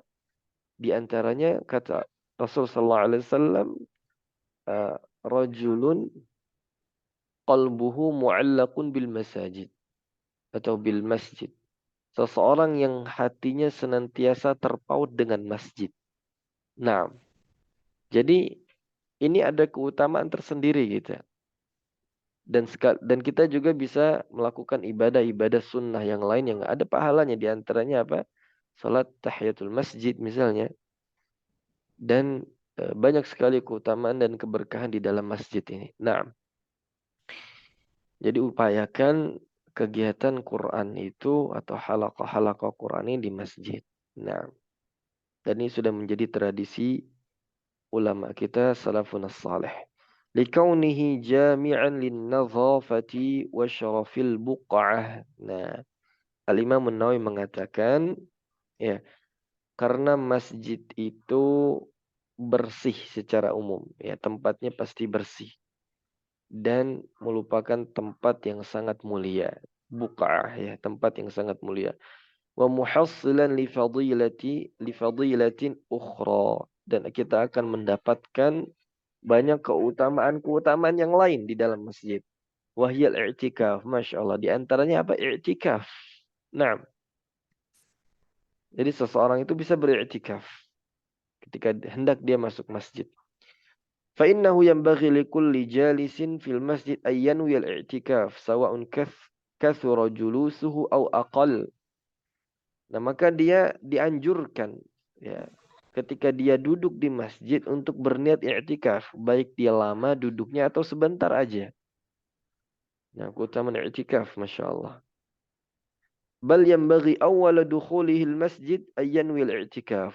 Di antaranya kata Rasul sallallahu alaihi wasallam, rajulun qalbuhu mu'allaqun bil masajid atau bil masjid. Seseorang yang hatinya senantiasa terpaut dengan masjid. Nah, jadi ini ada keutamaan tersendiri gitu. Dan kita juga bisa melakukan ibadah-ibadah sunnah yang lain yang ada pahalanya, di antaranya apa? Salat tahiyatul masjid misalnya. Dan banyak sekali keutamaan dan keberkahan di dalam masjid ini. Nah, jadi upayakan kegiatan Quran itu atau halaqah-halaqah Quran ini di masjid. Nah, dan ini sudah menjadi tradisi ulama kita salafun salih. Likaunihi jami'an lin-nadhafati wa syarafil buq'ah. Nah, Al-Imam An-Nawawi mengatakan ya, karena masjid itu bersih secara umum, ya tempatnya pasti bersih dan merupakan tempat yang sangat mulia. Buq'ah ya, tempat yang sangat mulia. Wa muhassilan li fadilatin ukhra, dan kita akan mendapatkan banyak keutamaan-keutamaan yang lain di dalam masjid. Wahyal i'tikaf, Masya Allah. Di antaranya apa? I'tikaf. Nah, jadi seseorang itu bisa beriktikaf ketika hendak dia masuk masjid. فإنه ينبغي لكل جالس في المسجد أن ينوي الاعتكاف سواء كثر جلوسه أو أقل. Nah, maka dia dianjurkan ya ketika dia duduk di masjid untuk berniat i'tikaf, baik dia lama duduknya atau sebentar aja. Nah, keutamaan i'tikaf, Masya Allah. Bal yanbaghi awwala dukhulihil masjid ayyanwil i'tikaf.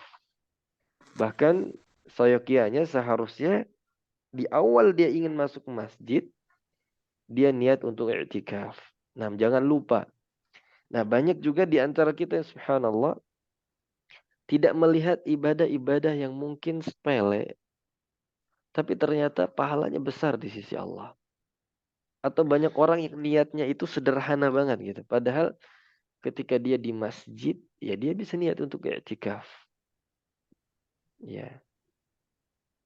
Bahkan seyogyanya seharusnya di awal dia ingin masuk ke masjid, dia niat untuk i'tikaf. Nah, jangan lupa. Nah, banyak juga di antara kita, subhanallah, tidak melihat ibadah-ibadah yang mungkin sepele, tapi ternyata pahalanya besar di sisi Allah. Atau banyak orang yang niatnya itu sederhana banget gitu. Padahal ketika dia di masjid, ya dia bisa niat untuk i'tikaf. Ya,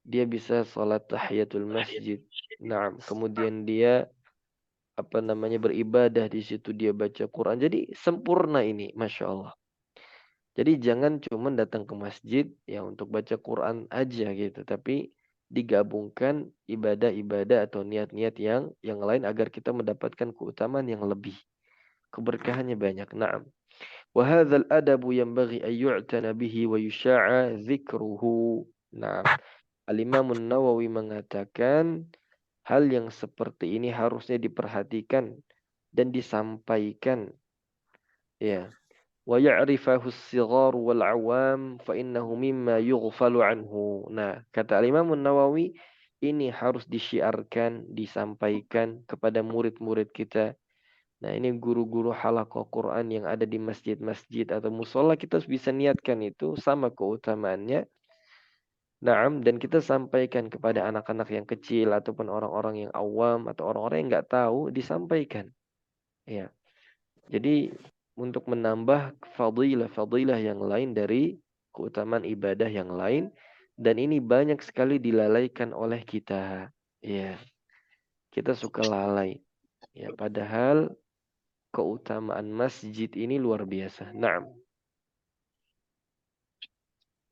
dia bisa sholat tahiyatul masjid. Nah, kemudian dia beribadah di situ, dia baca Quran. Jadi sempurna ini, masya Allah. Jadi jangan cuma datang ke masjid ya untuk baca Quran aja gitu, tapi digabungkan ibadah-ibadah atau niat-niat yang lain agar kita mendapatkan keutamaan yang lebih. Keberkahannya banyak. Naam. Wa hadzal adabu yanbaghi an yu'tana bihi wa yusha'a dzikruhu. Naam. Al-Imam Nawawi mengatakan hal yang seperti ini harusnya diperhatikan dan disampaikan, ya. Wa ya'rifahu as-sighar wal 'awam fa innahu mimma yughfalu anhu. Nah, kata Imam Nawawi, ini harus disiarkan, disampaikan kepada murid-murid kita. Nah, ini guru-guru halaqah Quran yang ada di masjid-masjid atau musola, kita bisa niatkan itu sama keutamaannya. Naam, dan kita sampaikan kepada anak-anak yang kecil ataupun orang-orang yang awam atau orang-orang yang nggak tahu, disampaikan. Ya. Jadi untuk menambah fadilah-fadilah yang lain dari keutamaan ibadah yang lain, dan ini banyak sekali dilalaikan oleh kita. Ya, kita suka lalai. Ya, padahal keutamaan masjid ini luar biasa. Naam.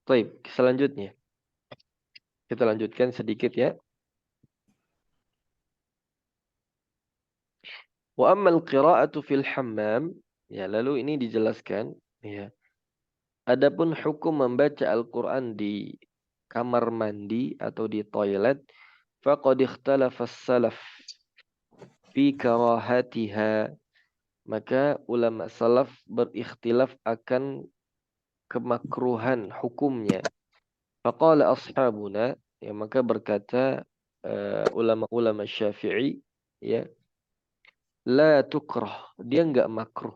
Baik, selanjutnya kita lanjutkan sedikit ya. Wa ammal qira'atu fil hammam, ya, lalu ini dijelaskan, ya. Adapun hukum membaca Al-Qur'an di kamar mandi atau di toilet, faqad ikhtalafa as-salaf fi karahatiha. Maka ulama salaf berikhtilaf akan kemakruhan hukumnya. Faqala ashabuna, ya, maka berkata ulama-ulama Syafi'i, ya, la tukrah, dia enggak makruh.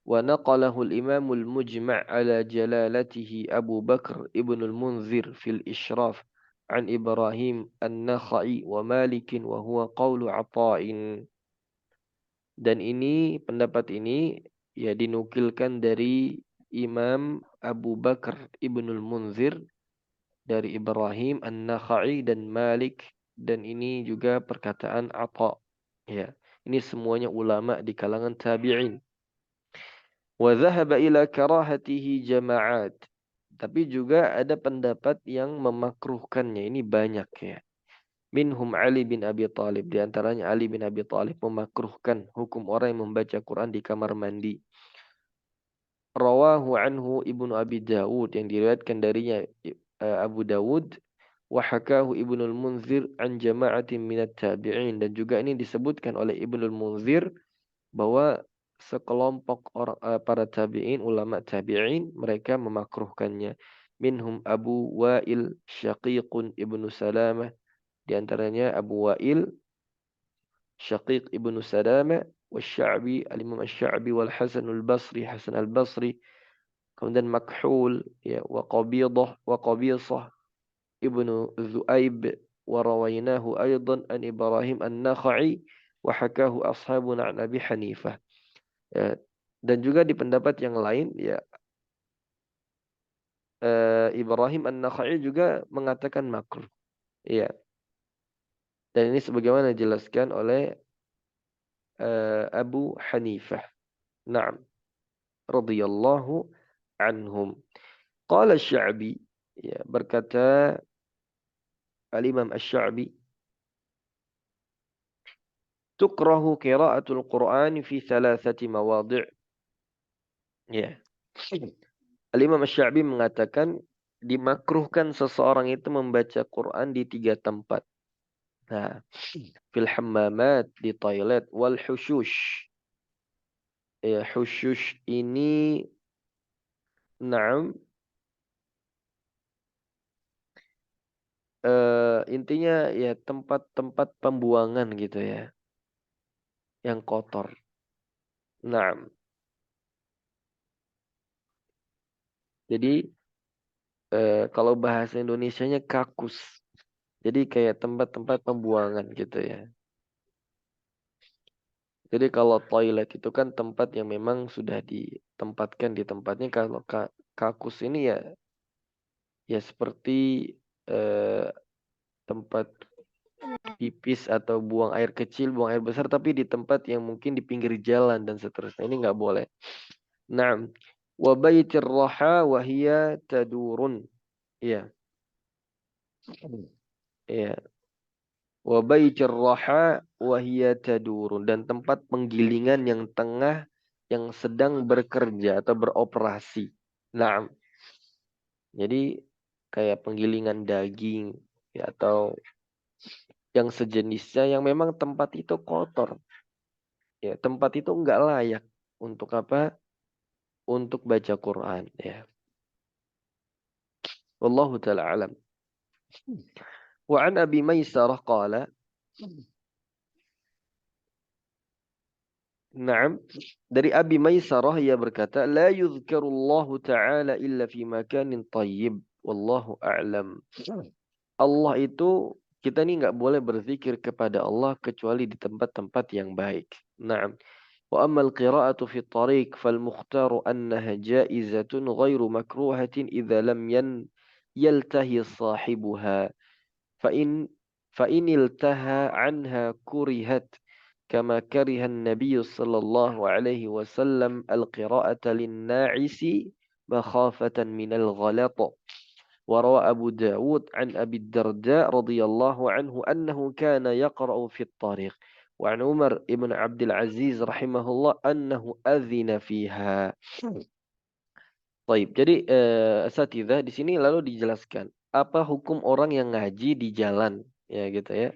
Wa naqalahu al-Imam al-Mujma' ala jalalatihi Abu Bakr ibn al-Munzir fil Ishraf an Ibrahim an-Nakhai wa Malik wa huwa qawlu Ata'in. Dan ini, pendapat ini, ya, dinukilkan dari Imam Abu Bakar Ibnul Munzir, dari Ibrahim An-Nakhai dan Malik, dan ini juga perkataan Atha. Ya, ini semuanya ulama di kalangan tabi'in. Wa dhahaba ila karahatihi jama'at. Tapi juga ada pendapat yang memakruhkannya. Ini banyak ya. Minhum Ali bin Abi Thalib. Di antaranya Ali bin Abi Thalib memakruhkan hukum orang yang membaca Quran di kamar mandi. Rawahu anhu Ibnu Abi Dawud, yang diriwayatkan darinya Abu Dawud. Wa hakahu Ibnul Munzir an jama'atin minat tabi'in. Dan juga ini disebutkan oleh Ibnul Munzir bahwa sekelompok orang, para tabi'in, ulama tabi'in, mereka memakruhkannya. Minhum Abu Wa'il Syaqiqun Ibnu Salamah. Di antaranya Abu Wa'il, Syaqiq ibnu Salama, Wasya'bi, Al-Imam Asy-Sya'bi, wal Hasan al-Basri, Hasan al-Basri, kemudian Makhul, ya, wa Qabisah ibnu Zu'aib, wa rawainahu aidan an Ibrahim an-Nakhai, wa hakahu ashabuna an Abi Hanifah. Ya, dan juga di pendapat yang lain, ya, Ibrahim an-Nakhai juga mengatakan makruh. Ya. Dan ini sebagaimana dijelaskan oleh Abu Hanifah. Naam. Radhiyallahu anhum. Qala Asy-Sya'bi, ya, berkata Al-Imam Asy-Sya'bi, tukrahu qira'atul Qur'an fi thalathati mawadhi'. Ya. Al-Imam Asy-Sya'bi mengatakan dimakruhkan seseorang itu membaca Quran di 3 tempat. Nah, fil hammamat, di toilet, wal hushush, Ya, khusyush ini na'am intinya ya tempat-tempat pembuangan gitu ya, yang kotor. Na'am. Jadi kalau bahasa Indonesianya kakus. Jadi kayak tempat-tempat pembuangan gitu ya. Jadi kalau toilet itu kan tempat yang memang sudah ditempatkan di tempatnya. Kalau kakus ini ya seperti eh, tempat pipis atau buang air kecil, buang air besar, tapi di tempat yang mungkin di pinggir jalan dan seterusnya. Ini nggak boleh. Naam. Wa baitir raha wa hiya tadurun. Iya. Iya. Wa baitir raha wa hiya tadurun. Dan tempat penggilingan yang tengah yang sedang bekerja atau beroperasi. Naam. Jadi kayak penggilingan daging ya, atau yang sejenisnya yang memang tempat itu kotor. Ya, tempat itu enggak layak untuk apa? Untuk baca Quran ya. Wallahu taala alam. Wa an Abi Maisarah qala, Naam, dari Abi Maisarah ia berkata, la yuzkarullahu taala illa fi makanin tayyib. Wallahu a'lam. Allah itu kita ini nggak boleh berzikir kepada Allah kecuali di tempat-tempat yang baik. Naam. وأما القراءة في الطريق فالمختار أنها جائزة غير مكروهة إذا لم يلتهي صاحبها فإن فإن التهى عنها كرهت كما كره النبي صلى الله عليه وسلم القراءة للناعس مخافة من الغلط. وروى أبو داود عن أبي الدرداء رضي الله عنه أنه كان يقرأ في الطريق. وعن عمر ibn Abdul Aziz rahimahullah annahu adzina fiha. Baik, jadi asatidzah di sini lalu dijelaskan apa hukum orang yang ngaji di jalan ya gitu ya.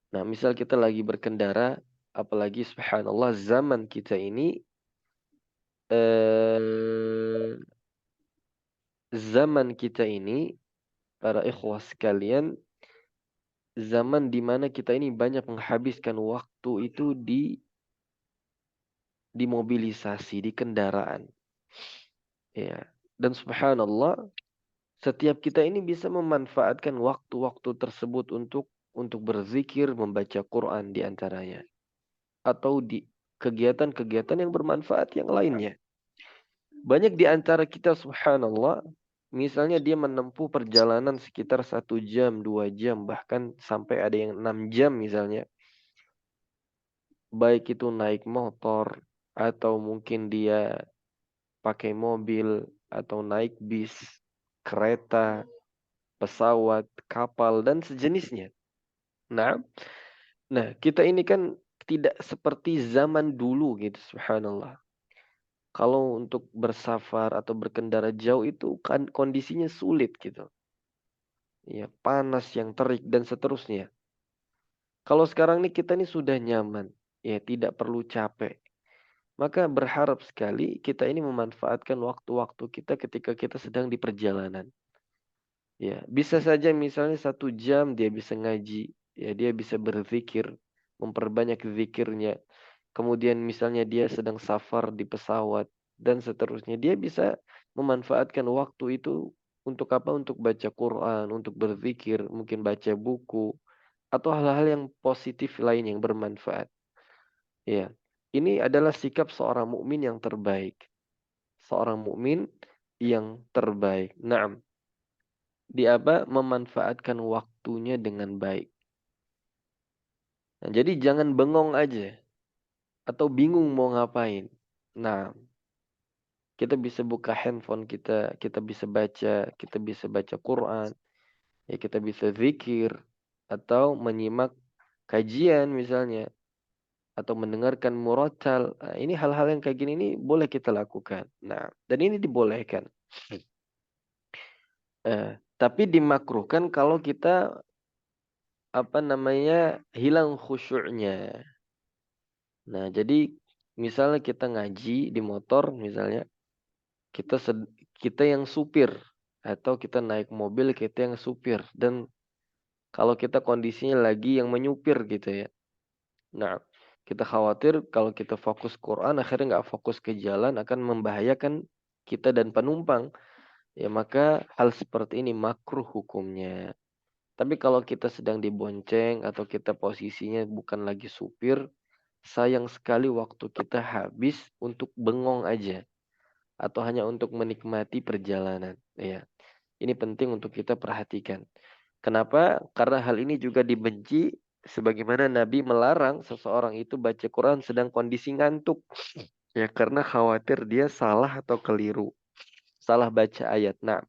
Nah, misal kita lagi berkendara, apalagi subhanallah zaman kita ini eh, zaman kita ini para ikhwah sekalian, zaman di mana kita ini banyak menghabiskan waktu itu di mobilisasi, di kendaraan. Ya. Dan subhanallah, setiap kita ini bisa memanfaatkan waktu-waktu tersebut untuk berzikir, membaca Quran di antaranya. Atau di kegiatan-kegiatan yang bermanfaat yang lainnya. Banyak di antara kita subhanallah, misalnya dia menempuh perjalanan sekitar 1 jam, 2 jam, bahkan sampai ada yang 6 jam misalnya. Baik itu naik motor, atau mungkin dia pakai mobil, atau naik bis, kereta, pesawat, kapal, dan sejenisnya. Nah, kita ini kan tidak seperti zaman dulu gitu, subhanallah. Kalau untuk bersafar atau berkendara jauh itu kan kondisinya sulit gitu. Ya, panas yang terik dan seterusnya. Kalau sekarang nih kita nih sudah nyaman, ya tidak perlu capek. Maka berharap sekali kita ini memanfaatkan waktu-waktu kita ketika kita sedang di perjalanan. Ya, bisa saja misalnya 1 jam dia bisa ngaji, ya dia bisa berzikir, memperbanyak zikirnya. Kemudian misalnya dia sedang safar di pesawat dan seterusnya, dia bisa memanfaatkan waktu itu untuk apa? Untuk baca Quran, untuk berzikir, mungkin baca buku atau hal-hal yang positif lain yang bermanfaat. Ya, ini adalah sikap seorang mukmin yang terbaik. Seorang mukmin yang terbaik. Naam. Di apa? Memanfaatkan waktunya dengan baik. Nah, jadi jangan bengong aja atau bingung mau ngapain. Nah, kita bisa buka handphone kita, kita bisa baca Quran, ya kita bisa zikir atau menyimak kajian misalnya atau mendengarkan murattal. Nah, ini hal-hal yang kayak gini ini boleh kita lakukan. Nah, dan ini dibolehkan. Tapi dimakruhkan kalau kita apa namanya hilang khusyuknya. Nah, jadi Misalnya kita ngaji di motor, misalnya kita kita yang supir atau kita naik mobil kita yang supir dan kalau kita kondisinya lagi yang menyupir gitu ya. Nah, kita khawatir kalau kita fokus Quran akhirnya nggak fokus ke jalan akan membahayakan kita dan penumpang. Ya maka hal seperti ini makruh hukumnya. Tapi kalau kita sedang dibonceng atau kita posisinya bukan lagi supir, sayang sekali waktu kita habis untuk bengong aja atau hanya untuk menikmati perjalanan. Ya, ini penting untuk kita perhatikan. Kenapa? Karena hal ini juga dibenci sebagaimana Nabi melarang seseorang itu baca Quran sedang kondisi ngantuk. Ya, karena khawatir dia salah atau keliru. Salah baca ayat. Nah,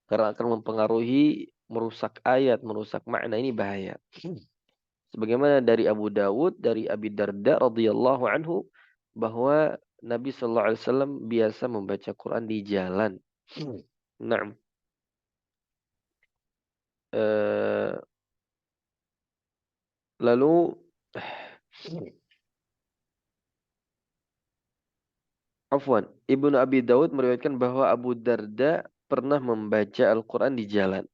karena akan mempengaruhi merusak ayat, merusak makna ini bahaya. Sebagaimana dari Abu Dawud, dari Abi Darda radhiyallahu anhu bahwa Nabi sallallahu alaihi wasallam biasa membaca Quran di jalan. Nah, eh, lalu Afwan, Ibnu Abi Dawud meriwayatkan bahwa Abu Darda pernah membaca Al-Quran di jalan.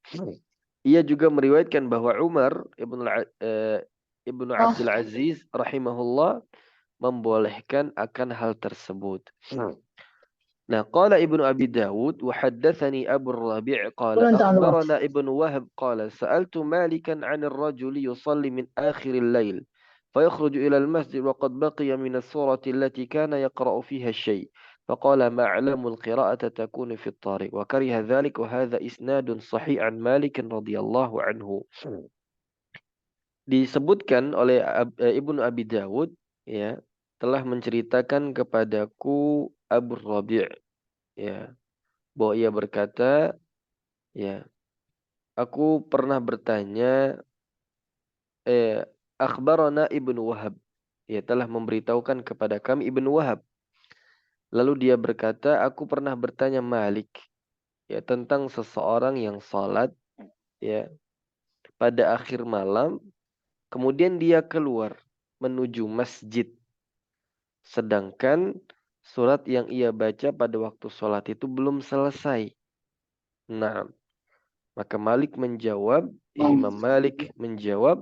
Ia juga meriwayatkan bahwa Umar Ibnu Abdul Aziz rahimahullah membolehkan akan hal tersebut. Nah, qala Ibnu Abi Dawud wa haddatsani Abu Rabi' qala akhbarana Ibnu Wahb qala sa'altu Malikan 'anil rajuli yusalli min akhiril lail فيخرج إلى المسجد وقد بقي من السورة التي كان يقرأ فيها الشيء فقال معلم القراءة تكون في الطريق وكره ذلك وهذا إسناد صحيح عن مالك رضي الله عنه. Disebutkan oleh Ibnu Abi Dawud ya telah menceritakan kepadaku Abu Rabi' ya bahwa ia berkata ya aku pernah bertanya akhbarana Ibnu Wahab ya telah memberitahukan kepada kami Ibnu Wahab lalu dia berkata aku pernah bertanya Malik ya tentang seseorang yang salat ya pada akhir malam kemudian dia keluar menuju masjid sedangkan surat yang ia baca pada waktu sholat itu belum selesai. Nah, maka Malik menjawab, Imam Malik menjawab,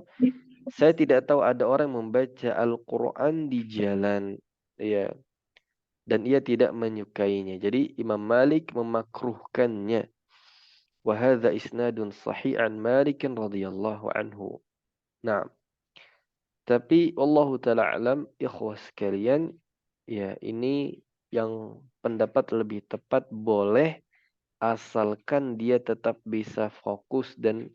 saya tidak tahu ada orang membaca Al-Quran di jalan. Ya, dan ia tidak menyukainya. Jadi Imam Malik memakruhkannya. Wahada isnadun sahih an Malik radhiyallahu anhu. Nah, tapi Allah Ta'ala alam, ikhwas sekalian, ya ini yang pendapat lebih tepat boleh asalkan dia tetap bisa fokus dan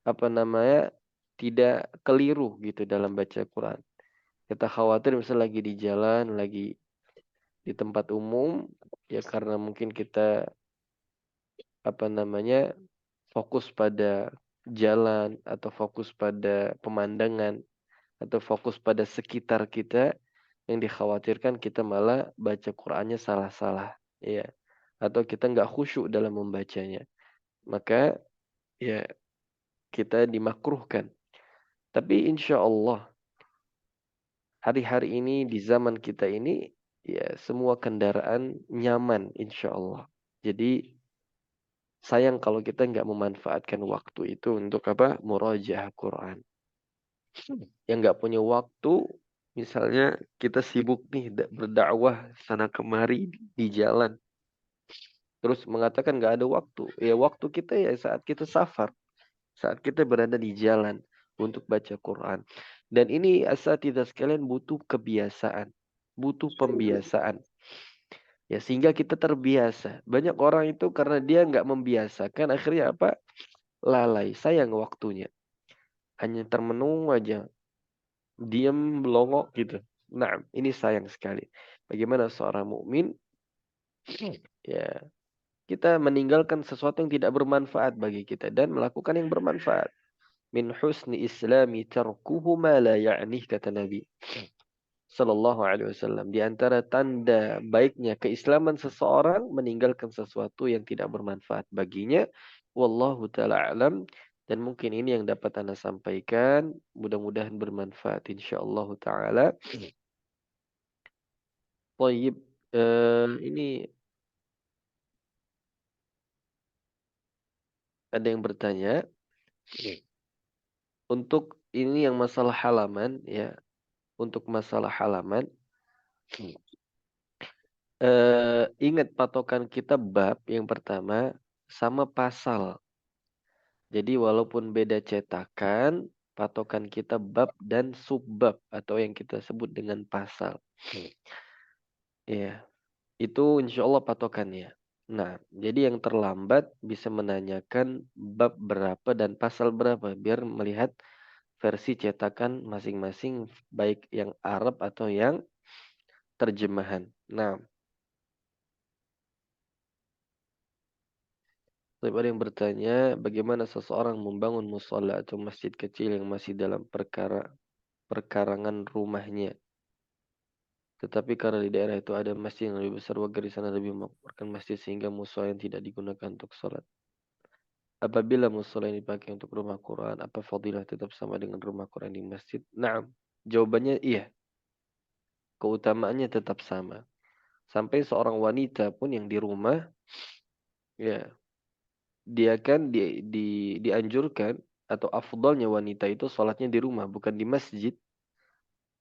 apa namanya tidak keliru gitu dalam baca Quran. Kita khawatir misalnya lagi di jalan, lagi di tempat umum, ya karena mungkin kita apa namanya fokus pada jalan atau fokus pada pemandangan atau fokus pada sekitar kita yang dikhawatirkan kita malah baca Qurannya salah-salah, ya atau kita nggak khusyuk dalam membacanya. Maka ya kita dimakruhkan. Tapi insya Allah hari-hari ini di zaman kita ini ya semua kendaraan nyaman insya Allah. Jadi sayang kalau kita nggak memanfaatkan waktu itu untuk apa? Murojaah Quran. Yang nggak punya waktu, misalnya kita sibuk nih berdakwah sana kemari di jalan. Terus mengatakan nggak ada waktu. Ya waktu kita ya saat kita safar. Saat kita berada di jalan untuk baca Quran. Dan ini asatidzah sekalian butuh kebiasaan. Butuh pembiasaan. Ya, sehingga kita terbiasa. Banyak orang itu karena dia nggak membiasakan, akhirnya apa? Lalai, sayang waktunya. Hanya termenung aja, diam, belongok gitu. Nah, ini sayang sekali. Bagaimana seorang mukmin ya kita meninggalkan sesuatu yang tidak bermanfaat bagi kita dan melakukan yang bermanfaat. Min husni islami tarkuhu ma la ya'nih kata Nabi sallallahu alaihi wasallam. Di antara tanda baiknya keislaman seseorang meninggalkan sesuatu yang tidak bermanfaat baginya. Wallahu taala alam. Dan mungkin ini yang dapat Anda sampaikan. Mudah-mudahan bermanfaat insyaallah taala. Thayyib, ini ada yang bertanya, untuk ini yang masalah halaman ya, untuk masalah halaman, ingat patokan kita bab yang pertama sama pasal. Jadi walaupun beda cetakan, patokan kita bab dan subbab atau yang kita sebut dengan pasal. Ya, itu insya Allah patokannya. Nah, jadi yang terlambat bisa menanyakan bab berapa dan pasal berapa biar melihat versi cetakan masing-masing baik yang Arab atau yang terjemahan. Nah, ada yang bertanya bagaimana seseorang membangun musola atau masjid kecil yang masih dalam perkarangan rumahnya. Tetapi karena di daerah itu ada masjid yang lebih besar, warga di sana lebih memakmurkan masjid sehingga musola yang tidak digunakan untuk sholat. Apabila musola yang dipakai untuk rumah Quran, apa fadilah tetap sama dengan rumah Quran di masjid? Nah, jawabannya iya. Keutamaannya tetap sama. Sampai seorang wanita pun yang di rumah, ya, dia kan dianjurkan atau afdalnya wanita itu sholatnya di rumah, bukan di masjid.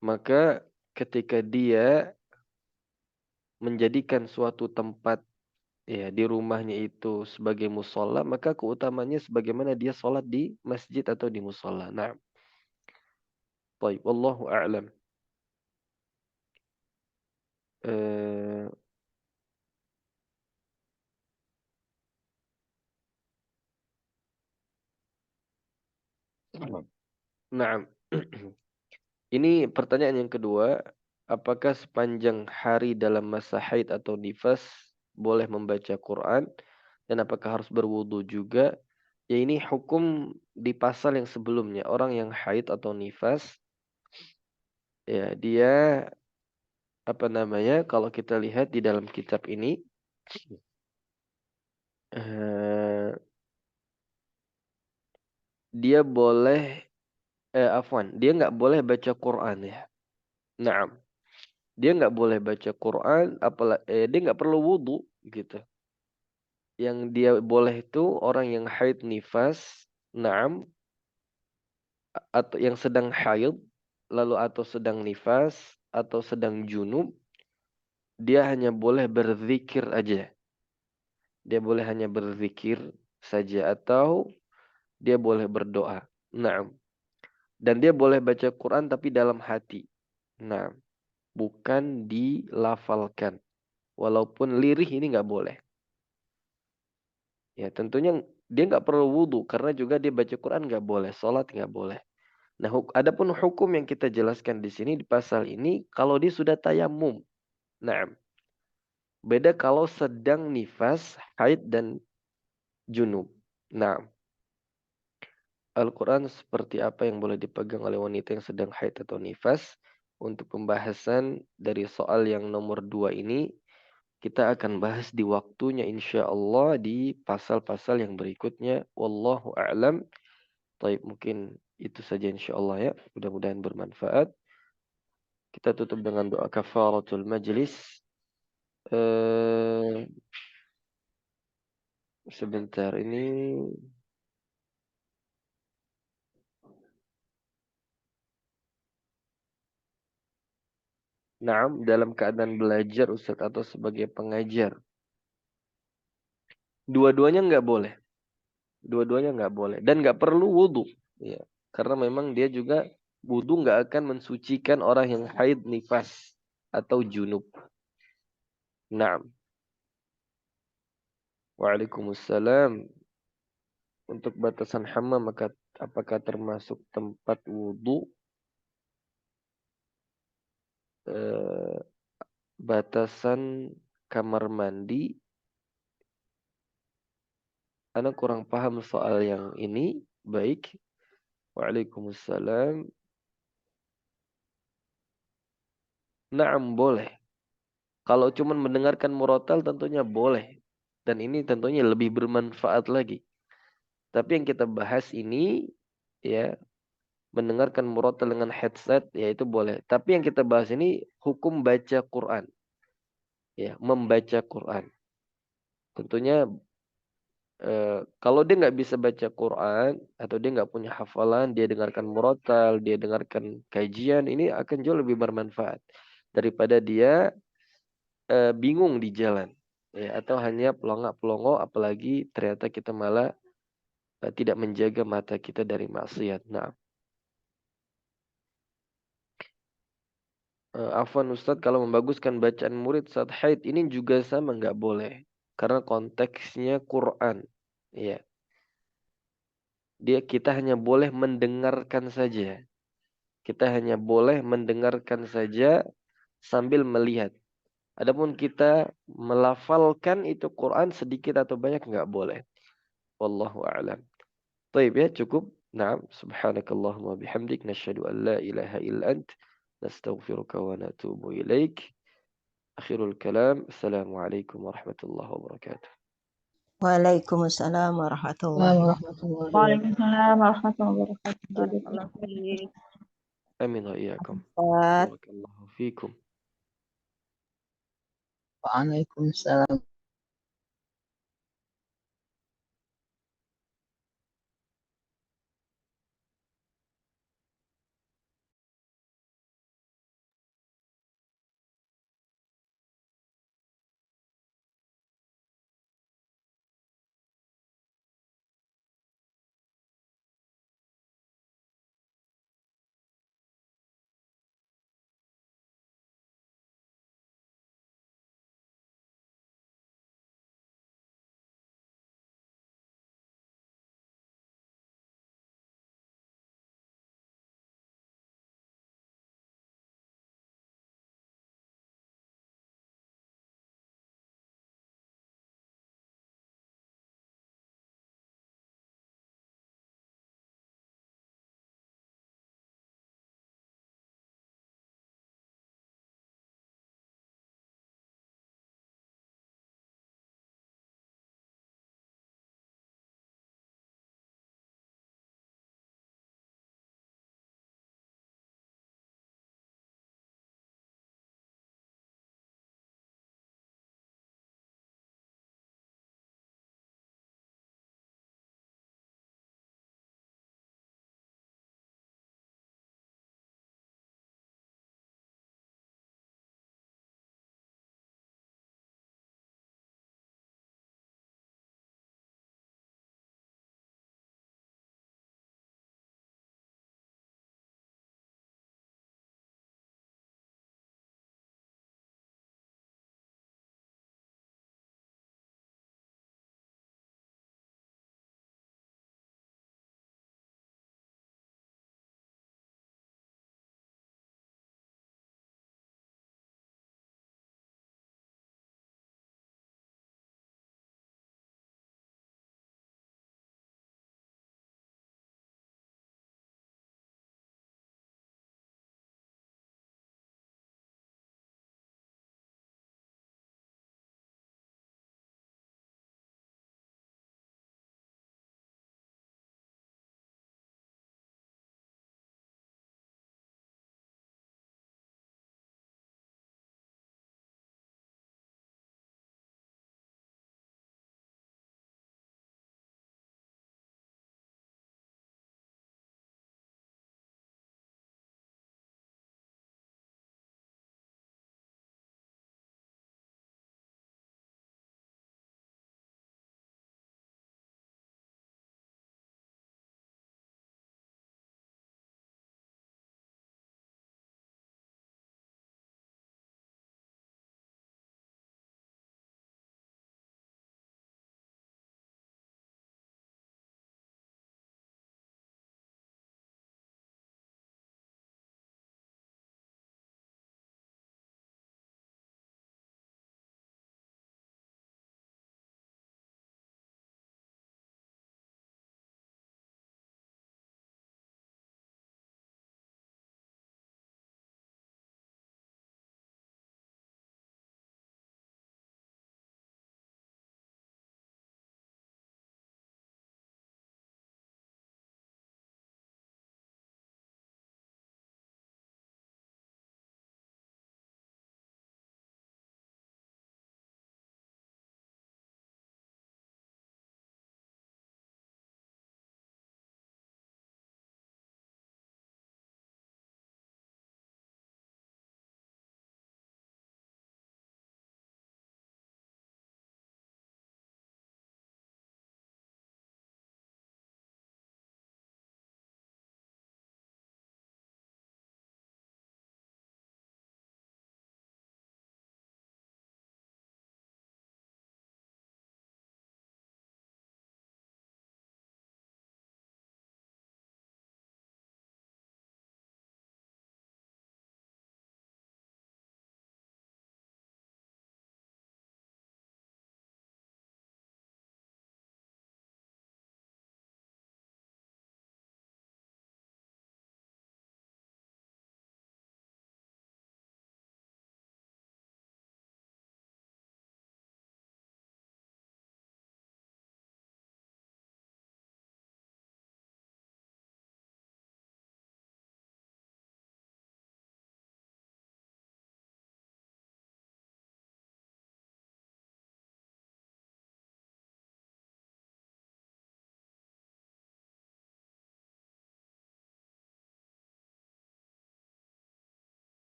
Maka ketika dia menjadikan suatu tempat ya di rumahnya itu sebagai musola, maka keutamanya sebagaimana dia sholat di masjid atau di musola. Nah, baik, wallahu a'lam. Eh, nah, ini pertanyaan yang kedua, apakah sepanjang hari dalam masa haid atau nifas boleh membaca Quran dan apakah harus berwudu juga? Ya ini hukum di pasal yang sebelumnya, orang yang haid atau nifas, ya dia apa namanya? Kalau kita lihat di dalam kitab ini, eh, dia boleh, afwan, dia nggak boleh baca Quran ya. Nah, dia nggak boleh baca Quran, dia nggak perlu wudu gitu. Yang dia boleh itu orang yang haid nifas, naam, atau yang sedang haid, lalu atau sedang nifas, atau sedang junub, dia hanya boleh berzikir aja. Dia boleh hanya berzikir saja atau dia boleh berdoa. Naam. Dan dia boleh baca Quran tapi dalam hati. Nah, bukan dilafalkan. Walaupun lirih ini nggak boleh. Ya, tentunya dia nggak perlu wudhu karena juga dia baca Quran nggak boleh, sholat nggak boleh. Nah, adapun hukum yang kita jelaskan di sini di pasal ini, kalau dia sudah tayamum, nah, beda kalau sedang nifas, haid dan junub. Nah, Al-Quran seperti apa yang boleh dipegang oleh wanita yang sedang haid atau nifas? Untuk pembahasan dari soal yang nomor 2 ini, kita akan bahas di waktunya insya Allah di pasal-pasal yang berikutnya. Wallahu a'lam. Taib, mungkin itu saja insya Allah ya. Mudah-mudahan bermanfaat. Kita tutup dengan doa kafaratul majlis. Eh, sebentar ini. Naam, dalam keadaan belajar Ustaz atau sebagai pengajar. Dua-duanya nggak boleh. Dua-duanya nggak boleh. Dan nggak perlu wudhu. Ya. Karena memang dia juga wudhu nggak akan mensucikan orang yang haid nifas atau junub. Naam. Waalaikumsalam. Untuk batasan hammam maka apakah termasuk tempat wudhu? Eh, batasan kamar mandi. Ana kurang paham soal yang ini. Baik. Waalaikumsalam. Naam, boleh. Kalau cuman mendengarkan murotal tentunya boleh. Dan ini tentunya lebih bermanfaat lagi. Tapi yang kita bahas ini ya mendengarkan murotal dengan headset ya itu boleh. Tapi yang kita bahas ini hukum baca Quran. ya, membaca Quran. Tentunya kalau dia nggak bisa baca Quran atau dia nggak punya hafalan, dia dengarkan murotal, dia dengarkan kajian, ini akan jauh lebih bermanfaat daripada dia bingung di jalan, ya, atau hanya pelongok-pelongo, apalagi ternyata kita malah tidak menjaga mata kita dari maksiat. Nah, Afwan Ustadz, kalau membaguskan bacaan murid saat haid ini juga sama nggak boleh, karena konteksnya Quran, ya. Kita hanya boleh mendengarkan saja. Kita hanya boleh mendengarkan saja sambil melihat. Adapun kita melafalkan itu Quran sedikit atau banyak nggak boleh. Wallahu a'lam. Baik ya, cukup. Naam, subhanakallahumma bihamdik nasyhadu an la ilaha illa ant nastaghfiruka wa natubu ilaik. Akhirul kalam. Assalamualaikum warahmatullahi wabarakatuh. Waalaikumsalam warahmatullahi wabarakatuh. Waalaikumsalam warahmatullahi wabarakatuh. Barakallahu fiik. Amin wa iyyakum. Ustaz. Barakallahu fikum. Waalaikumsalam.